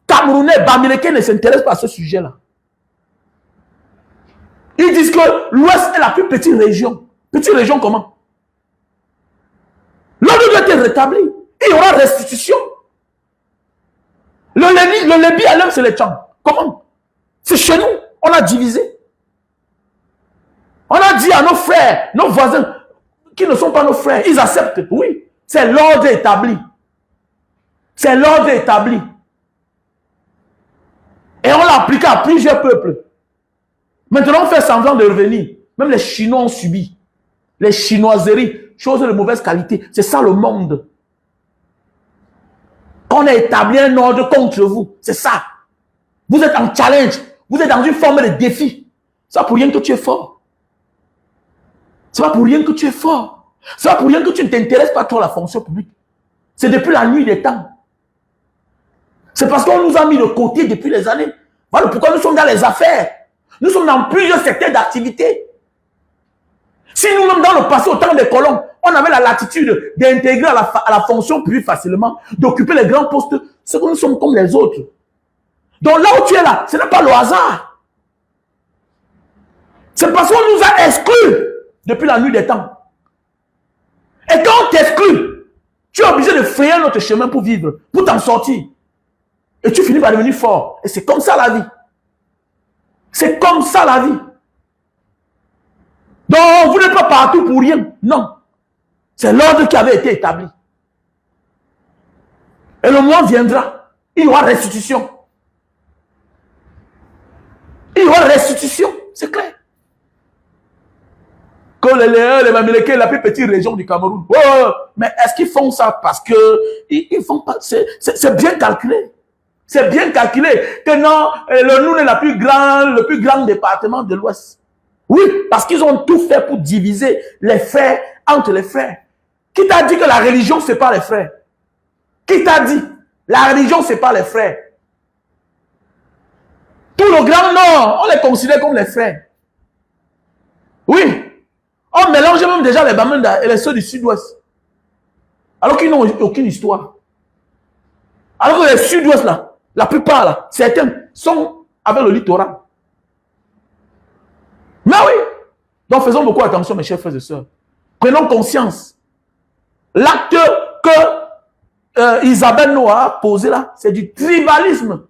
A: camerounais, Bamileke ne s'intéressent pas à ce sujet-là. Ils disent que l'Ouest est la plus petite région. Petite région comment? L'ordre doit être rétabli. Il y aura restitution. Le Lébi Alem, c'est les Tchang. Comment? C'est chez nous. On a divisé. On a dit à nos frères, nos voisins, qui ne sont pas nos frères, ils acceptent. Oui, c'est l'ordre établi. C'est l'ordre établi. Et on l'a appliqué à plusieurs peuples. Maintenant, on fait semblant de revenir. Même les Chinois ont subi. Les chinoiseries, choses de mauvaise qualité. C'est ça le monde. On a établi un ordre contre vous. C'est ça. Vous êtes en challenge. Vous êtes dans une forme de défi. C'est pas pour rien que tu es fort. C'est pas pour rien que tu es fort. C'est pas pour rien que tu ne t'intéresses pas trop à la fonction publique. C'est depuis la nuit des temps. C'est parce qu'on nous a mis de côté depuis les années. Voilà pourquoi nous sommes dans les affaires. Nous sommes dans plusieurs secteurs d'activité. Si nous-mêmes dans le passé, au temps des colons, on avait la latitude d'intégrer à la fonction publique facilement, d'occuper les grands postes, c'est que nous sommes comme les autres. Donc là où tu es là, ce n'est pas le hasard. C'est parce qu'on nous a exclus depuis la nuit des temps. Et quand on t'exclut, tu es obligé de frayer notre chemin pour vivre, pour t'en sortir. Et tu finis par devenir fort. Et c'est comme ça la vie. C'est comme ça la vie. Donc vous n'êtes pas partout pour rien. Non. C'est l'ordre qui avait été établi. Et le moment viendra, il y aura restitution. Il y aura restitution, c'est clair. Que les Bamileke, la plus petite région du Cameroun. Oh, mais est-ce qu'ils font ça parce que ils font pas? C'est bien calculé. C'est bien calculé que non, le Noun est le plus grand département de l'Ouest. Oui, parce qu'ils ont tout fait pour diviser les frères entre les frères. Qui t'a dit que la religion, c'est pas les frères? Qui t'a dit? La religion, c'est pas les frères. Tout le Grand Nord, on les considère comme les frères. Oui. On mélange même déjà les Bamenda et les ceux du Sud-Ouest. Alors qu'ils n'ont aucune histoire. Alors que les Sud-Ouest, là, la plupart, là, certains sont avec le littoral. Mais oui. Donc faisons beaucoup attention, mes chers frères et sœurs. Prenons conscience. L'acte que Isabelle Noah a posé là, c'est du tribalisme.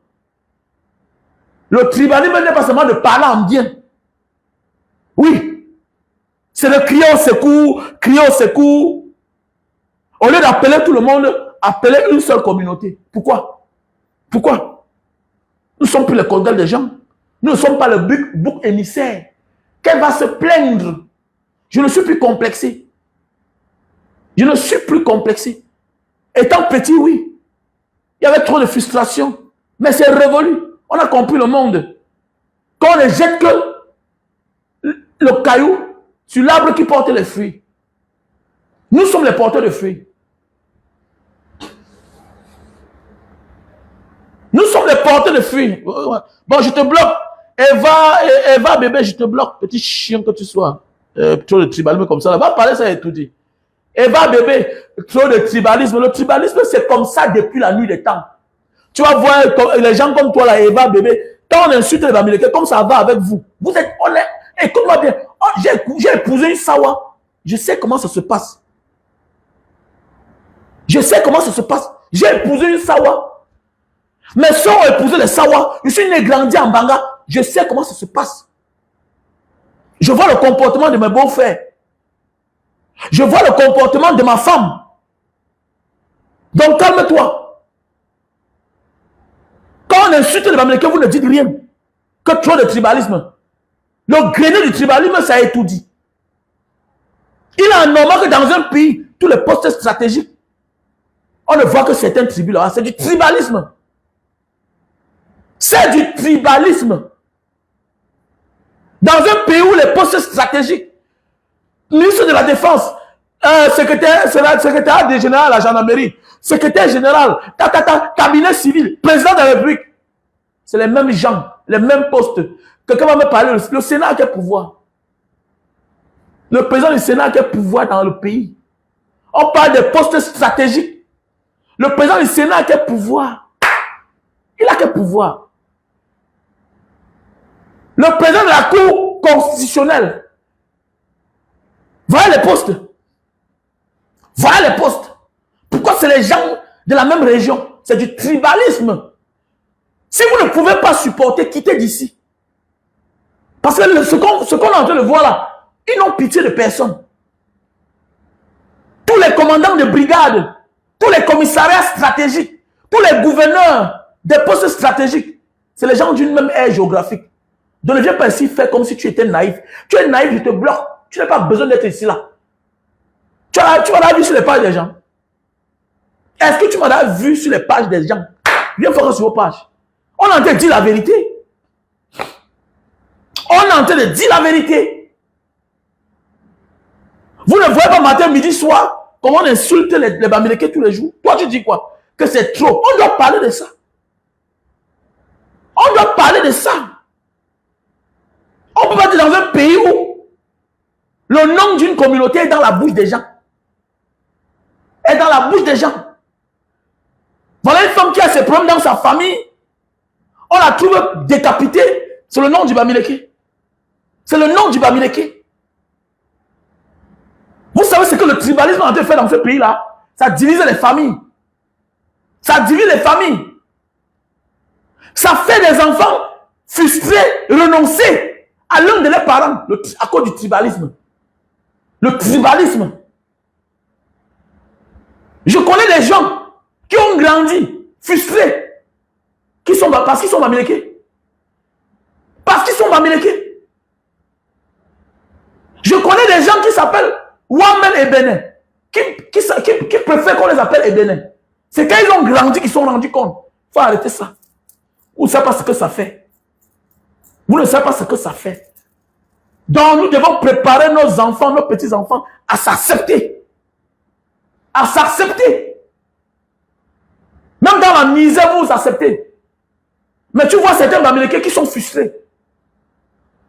A: Le tribalisme n'est pas seulement de parler en bien. Oui. C'est de crier au secours, crier au secours. Au lieu d'appeler tout le monde, appeler une seule communauté. Pourquoi? Pourquoi? Nous ne sommes plus les condamnés des gens. Nous ne sommes pas le bouc émissaire. Qu'elle va se plaindre. Je ne suis plus complexé. Je ne suis plus complexé. Étant petit, oui. Il y avait trop de frustration. Mais c'est révolu. On a compris le monde. Quand on ne jette que le caillou sur l'arbre qui porte les fruits. Nous sommes les porteurs de fruits. Nous sommes les porteurs de fruits. Bon, je te bloque. Eva, bébé, je te bloque. Petit chien que tu sois. Trop de tribalisme comme ça. Va parler, ça et tout dit. Eva, bébé, trop de tribalisme. Le tribalisme, c'est comme ça depuis la nuit des temps. Tu vas voir les gens comme toi, là, Eva, bébé. Quand on insulte les Bamileke, comme ça va avec vous. Vous êtes honnête. Écoute-moi bien. Oh, j'ai épousé une Sawa. Je sais comment ça se passe. Je sais comment ça se passe. J'ai épousé une Sawa. Mes soeurs ont épousé les Sawa. Je suis né grandi en Banga. Je sais comment ça se passe. Je vois le comportement de mes beaux-frères. Je vois le comportement de ma femme. Donc calme-toi. Quand on insulte les Bamileke, vous ne dites rien. Que trop de tribalisme. Le grenier du tribalisme, ça a tout dit. Il est normal que dans un pays, tous les postes stratégiques, on ne voit que certains tribus là. C'est du tribalisme. C'est du tribalisme. Dans un pays où les postes stratégiques, ministre de la Défense, secrétaire général à la gendarmerie, secrétaire général, cabinet civil, président de la République, c'est les mêmes gens, les mêmes postes. Quelqu'un va me parler, le Sénat a quel pouvoir? Le président du Sénat a quel pouvoir dans le pays? On parle des postes stratégiques. Le président du Sénat a quel pouvoir? Il a quel pouvoir? Le président de la Cour constitutionnelle. Voilà les postes. Voilà les postes. Pourquoi c'est les gens de la même région? C'est du tribalisme. Si vous ne pouvez pas supporter, quittez d'ici. Parce que ce qu'on est en train de voir là, ils n'ont pitié de personne. Tous les commandants de brigade, tous les commissariats stratégiques, tous les gouverneurs des postes stratégiques, c'est les gens d'une même aire géographique. Donc ne viens pas ici faire comme si tu étais naïf. Tu es naïf, je te bloque. Tu n'as pas besoin d'être ici là. Tu m'as vu sur les pages des gens. Est-ce que tu m'as vu sur les pages des gens? Viens faire sur vos pages. On est en train de dire la vérité. On est en train de dire la vérité. Vous ne voyez pas matin, midi, soir, comment on insulte les Bamileke tous les jours. Toi, tu dis quoi? Que c'est trop. On doit parler de ça. On doit parler de ça. On peut pas être dans un pays où le nom d'une communauté est dans la bouche des gens. Est dans la bouche des gens. Voilà une femme qui a ses problèmes dans sa famille. On la trouve décapitée. C'est le nom du Bamileke. C'est le nom du Bamileke. Vous savez ce que le tribalisme a été fait dans ce pays-là? Ça divise les familles. Ça divise les familles. Ça fait des enfants frustrés, renoncer à l'un de leurs parents à cause du tribalisme. Le tribalisme. Je connais des gens qui ont grandi, frustrés, parce qu'ils sont bamilekés. Parce qu'ils sont bamilekés. Je connais des gens qui s'appellent Wamen et Bénin, qui préfèrent qu'on les appelle Bénin. C'est quand ils ont grandi qu'ils se sont rendus compte. Il faut arrêter ça. Vous ne savez pas ce que ça fait. Vous ne savez pas ce que ça fait. Donc nous devons préparer nos enfants, nos petits-enfants à s'accepter. À s'accepter. Même dans la misère, vous vous acceptez. Mais tu vois certains Bamilekés qui sont frustrés.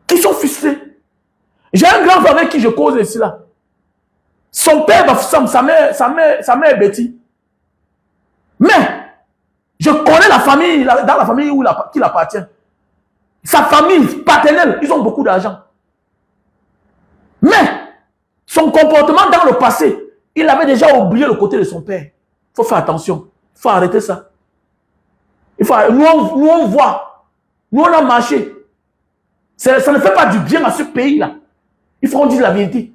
A: Qui sont frustrés. J'ai un grand frère avec qui je cause ici là. Son père Bafoussam, sa mère Betty. Mais je connais la famille, dans la famille qui l'appartient. Sa famille paternelle, ils ont beaucoup d'argent. Mais son comportement dans le passé, il avait déjà oublié le côté de son père. Il faut faire attention. Il faut arrêter ça. Nous on voit. Nous on a marché. Ça ne fait pas du bien à ce pays-là. Il faut qu'on dise la vérité.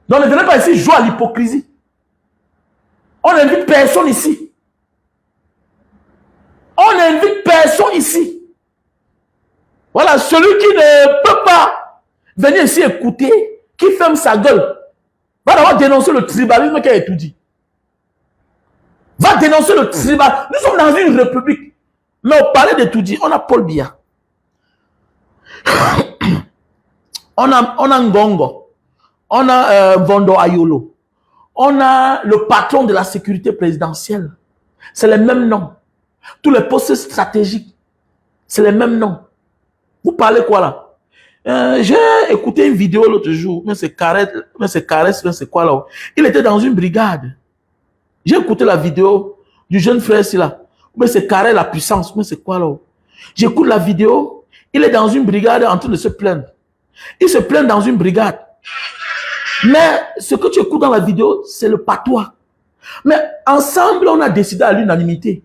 A: Donc ne venez pas ici jouer à l'hypocrisie. On n'invite personne ici. On n'invite personne ici. Voilà, celui qui ne peut pas venir ici écouter, qui ferme sa gueule, va d'abord dénoncer le tribalisme qui a étudié. Va dénoncer le tribalisme. Nous sommes dans une république. Mais on parlait d'étudier. On a Paul Biya. on a Ngongo. On a Vondo Ayolo. On a le patron de la sécurité présidentielle. C'est les mêmes noms. Tous les postes stratégiques, c'est les mêmes noms. Vous parlez quoi là? J'ai écouté une vidéo l'autre jour, mais c'est Caresse, c'est quoi là? Il était dans une brigade. J'ai écouté la vidéo du jeune frère ici là. Mais c'est Caresse la puissance, mais c'est quoi là? J'écoute la vidéo, il est dans une brigade en train de se plaindre. Il se plaint dans une brigade. Mais ce que tu écoutes dans la vidéo, c'est le patois. Mais ensemble, on a décidé à l'unanimité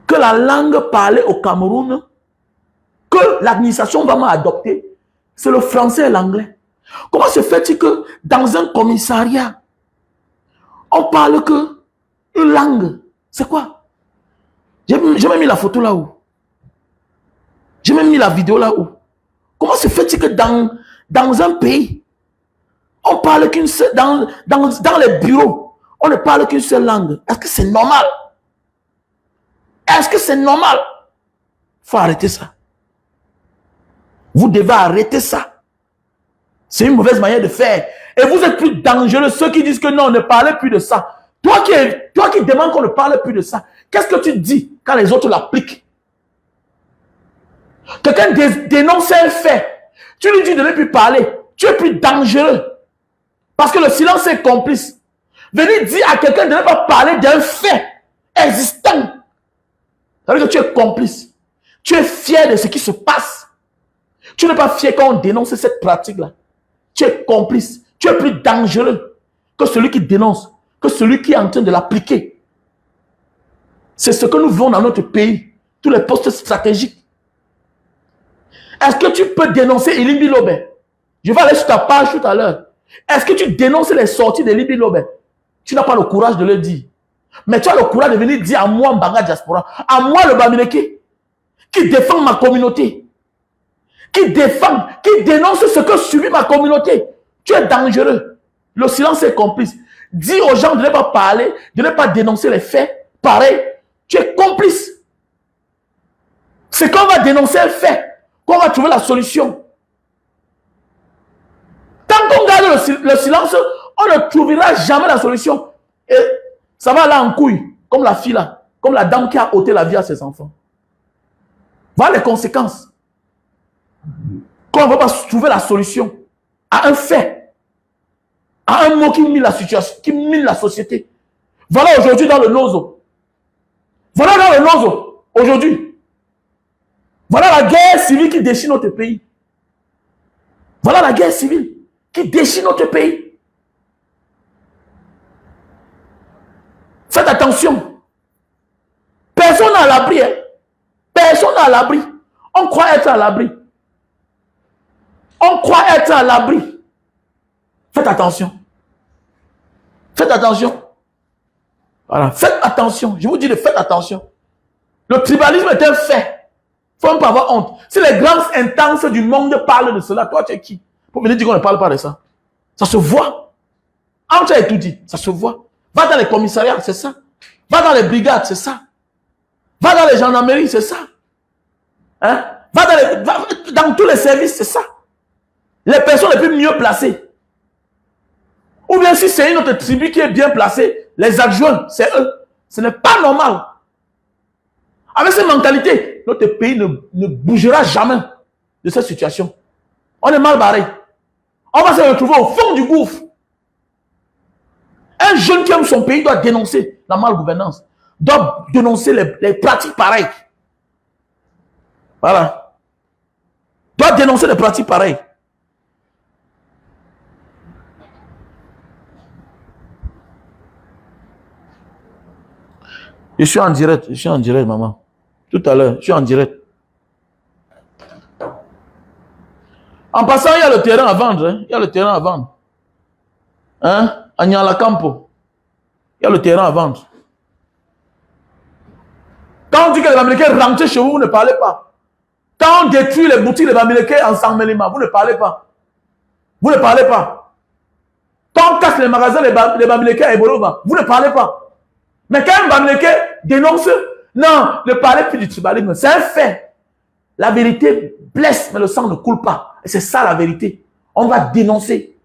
A: que la langue parlée au Cameroun, que l'administration va adopter, c'est le français et l'anglais. Comment se fait-il que dans un commissariat, on parle que une langue? C'est quoi? J'ai même mis la photo là-haut. J'ai même mis la vidéo là-haut. Comment se fait-il que dans un pays, on parle qu'une seule, dans les bureaux, on ne parle qu'une seule langue? Est-ce que c'est normal? Est-ce que c'est normal? Il faut arrêter ça. Vous devez arrêter ça. C'est une mauvaise manière de faire. Et vous êtes plus dangereux, ceux qui disent que non, ne parlez plus de ça. Toi qui demandes qu'on ne parle plus de ça, qu'est-ce que tu dis quand les autres l'appliquent? Quelqu'un dénonce un fait. Tu lui dis de ne plus parler. Tu es plus dangereux. Parce que le silence est complice. Venez dire à quelqu'un de ne pas parler d'un fait existant. Ça veut dire que tu es complice. Tu es fier de ce qui se passe. Tu n'es pas fier quand on dénonce cette pratique-là. Tu es complice. Tu es plus dangereux que celui qui dénonce, que celui qui est en train de l'appliquer. C'est ce que nous voulons dans notre pays. Tous les postes stratégiques. Est-ce que tu peux dénoncer Elimbi Lobé? Je vais aller sur ta page tout à l'heure. Est-ce que tu dénonces les sorties d'Elimbi Lobé? Tu n'as pas le courage de le dire. Mais tu as le courage de venir dire à moi, Mbanga Diaspora, à moi le Bamileke, qui défend ma communauté, qui dénonce ce que subit ma communauté. Tu es dangereux. Le silence est complice. Dis aux gens de ne pas parler, de ne pas dénoncer les faits. Pareil, tu es complice. C'est qu'on va dénoncer un fait qu'on va trouver la solution. Tant qu'on garde le silence, on ne trouvera jamais la solution. Et ça va là en couille, comme la fille là, comme la dame qui a ôté la vie à ses enfants. Voilà les conséquences. Quand on ne va pas trouver la solution à un fait, à un mot qui mine la situation, qui mine la société. Voilà aujourd'hui dans le Nozo. Voilà dans le Nozo, aujourd'hui. Voilà la guerre civile qui déchire notre pays. Voilà la guerre civile qui déchire notre pays. Faites attention. Personne n'est à l'abri. Hein. Personne n'est à l'abri. On croit être à l'abri. On croit être à l'abri. Faites attention. Faites attention. Voilà, faites attention. Je vous dis de faites attention. Le tribalisme est un fait. Il ne faut même pas avoir honte. Si les grandes instances du monde parlent de cela, toi tu es qui? Pour venir dire qu'on ne parle pas de ça. Ça se voit. Entre et tout dit, ça se voit. Va dans les commissariats, c'est ça. Va dans les brigades, c'est ça. Va dans les gendarmeries, c'est ça. Hein? Va dans tous les services, c'est ça. Les personnes les plus mieux placées. Ou bien si c'est une autre tribu qui est bien placée, les adjoints, c'est eux. Ce n'est pas normal. Avec cette mentalité, notre pays ne bougera jamais de cette situation. On est mal barré. On va se retrouver au fond du gouffre. Un jeune qui aime son pays doit dénoncer la malgouvernance, doit dénoncer les pratiques pareilles. Voilà. Doit dénoncer les pratiques pareilles. Je suis en direct, maman. Tout à l'heure, je suis en direct. En passant, il y a le terrain à vendre. Hein? Il y a le terrain à vendre. Hein? À Nyala-Campo. Il y a le terrain à vendre. Quand on dit que les Américains rentrent chez vous, vous ne parlez pas. Quand on détruit les boutiques des Américains en Sang-Melima, vous ne parlez pas. Vous ne parlez pas. Quand on casse les magasins des Américains à Ebolova, vous ne parlez pas. Mais quand un Américain dénonce, non, ne parlez plus du tribalisme. C'est un fait. La vérité blesse, mais le sang ne coule pas. Et c'est ça la vérité. On va dénoncer.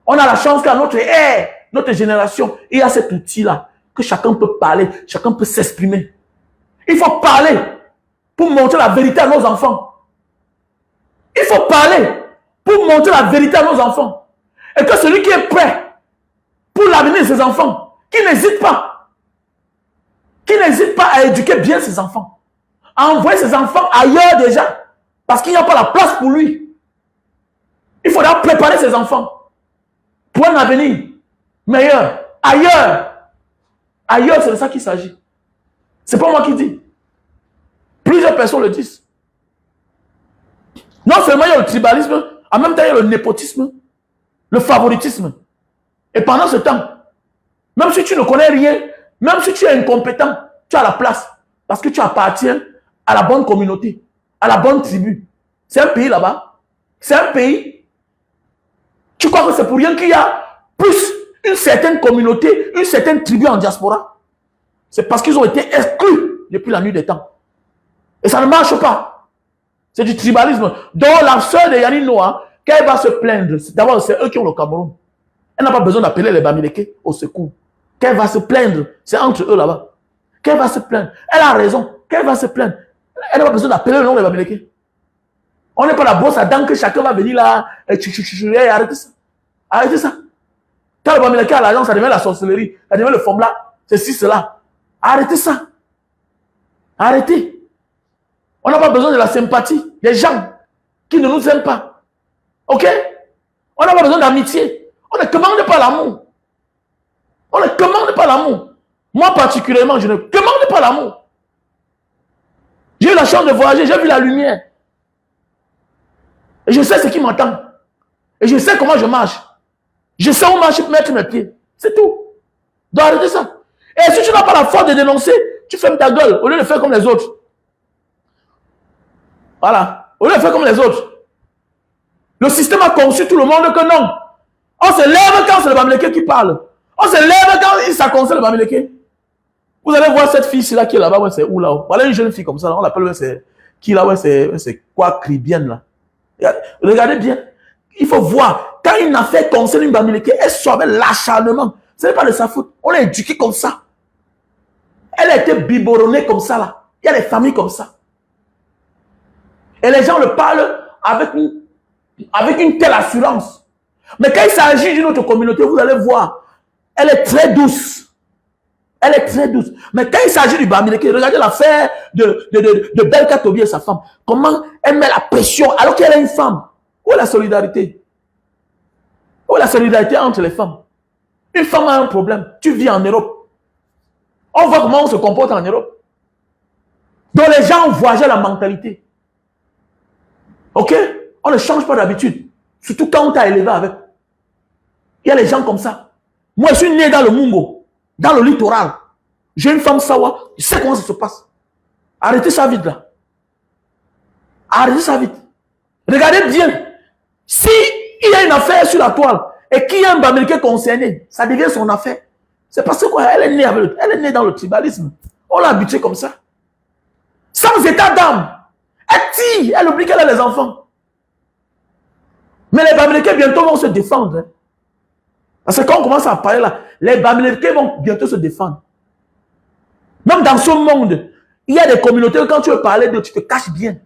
A: On a la chance qu'à notre ère, notre génération, il y a cet outil-là, que chacun peut parler, chacun peut s'exprimer. Il faut parler pour montrer la vérité à nos enfants. Il faut parler pour montrer la vérité à nos enfants. Et que celui qui est prêt pour l'avenir de ses enfants, qui n'hésite pas à éduquer bien ses enfants, à envoyer ses enfants ailleurs déjà, parce qu'il n'y a pas la place pour lui. Il faudra préparer ses enfants pour un avenir meilleur, ailleurs. Ailleurs, c'est de ça qu'il s'agit. C'est pas moi qui dis. Plusieurs personnes le disent. Non seulement il y a le tribalisme, en même temps il y a le népotisme, le favoritisme. Et pendant ce temps, même si tu ne connais rien, même si tu es incompétent, tu as la place. Parce que tu appartiens à la bonne communauté, à la bonne tribu. C'est un pays là-bas. C'est un pays. Tu crois que c'est pour rien qu'il y a plus une certaine communauté, une certaine tribu en diaspora? C'est parce qu'ils ont été exclus depuis la nuit des temps. Et ça ne marche pas. C'est du tribalisme. Donc la sœur de Yannick Noah, quand elle va se plaindre, d'abord c'est eux qui ont le Cameroun. Elle n'a pas besoin d'appeler les Bamileke au secours. Quand elle va se plaindre, c'est entre eux là-bas. Quand elle va se plaindre, elle a raison. Quand elle va se plaindre, elle n'a pas besoin d'appeler le nom des Bamileke. On n'est pas la brosse à dents que chacun va venir là et arrêtez ça. Arrêtez ça. Quand le Bamileke a l'argent, ça devient la sorcellerie, ça devient le forme-là, ceci, cela. Arrêtez ça. Arrêtez. On n'a pas besoin de la sympathie des gens qui ne nous aiment pas. Ok? On n'a pas besoin d'amitié. On ne commande pas l'amour. On ne commande pas l'amour. Moi particulièrement, je ne commande pas l'amour. J'ai eu la chance de voyager, j'ai vu la lumière. Et je sais ce qui m'attend. Et je sais comment je marche. Je sais où mettre mes pieds. C'est tout. Donc arrêtez ça. Et si tu n'as pas la force de dénoncer, tu fermes ta gueule au lieu de faire comme les autres. Voilà. Au lieu de faire comme les autres. Le système a conçu tout le monde que non. On se lève quand c'est le Bamileke qui parle. On se lève quand il s'acconselle le Bamileke. Vous allez voir cette fille-là qui est là-bas. Ouais, c'est où là-haut? Voilà une jeune fille comme ça. Là, on l'appelle, c'est qui là? Ouais, c'est quoi, Cribienne là? Regardez bien. Il faut voir. Quand une affaire concerne une Bamileke, elle sort avec l'acharnement. Ce n'est pas de sa faute. On l'a éduquée comme ça. Elle a été biberonnée comme ça là. Il y a des familles comme ça. Et les gens le parlent avec une telle assurance. Mais quand il s'agit d'une autre communauté, vous allez voir, elle est très douce. Elle est très douce. Mais quand il s'agit du Bamileke, regardez l'affaire de Belka Tobi et sa femme. Comment elle met la pression alors qu'elle est une femme. Où est la solidarité? Où est la solidarité entre les femmes? Une femme a un problème. Tu vis en Europe. On voit comment on se comporte en Europe. Donc les gens ont voyagé la mentalité. Ok? On ne change pas d'habitude. Surtout quand on t'a élevé avec. Il y a les gens comme ça. Moi, je suis né dans le Mungo, dans le littoral. j'ai une femme sawa, je sais comment ça se passe. Arrêtez ça vite là. Arrêtez ça vite. Regardez bien. Si il y a une affaire sur la toile et qu'il y a un Bamileke concerné, ça devient son affaire. C'est parce que quoi, elle est née dans le tribalisme. On l'a habituée comme ça. Sans état d'âme. Elle tire, elle oublie qu'elle a les enfants. Mais les Bamileke bientôt vont se défendre. Hein. Parce que quand on commence à parler là, les Bamileke vont bientôt se défendre. Même dans ce monde, il y a des communautés où quand tu veux parler d'eux, tu te caches bien.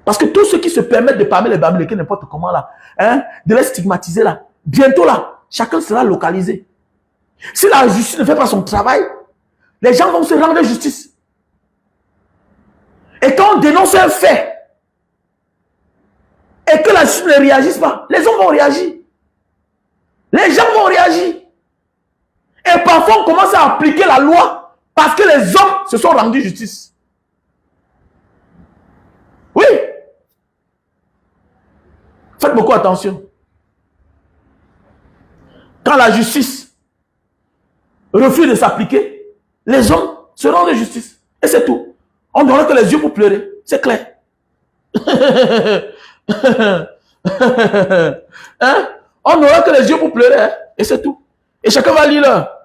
A: Parce que tous ceux qui se permettent de parler les Bamileke n'importe comment là, hein, de les stigmatiser là, bientôt là, chacun sera localisé. Si la justice ne fait pas son travail, les gens vont se rendre justice. Et quand on dénonce un fait, et que la justice ne réagisse pas, les hommes vont réagir. Les gens vont réagir. Et parfois, on commence à appliquer la loi parce que les hommes se sont rendus justice. Oui. Faites beaucoup attention. Quand la justice refuse de s'appliquer, les hommes se rendent justice. Et c'est tout. On n'aura que les yeux pour pleurer. C'est clair. Hein? On n'aura que les yeux pour pleurer. Hein? Et c'est tout. Et chacun va lire là.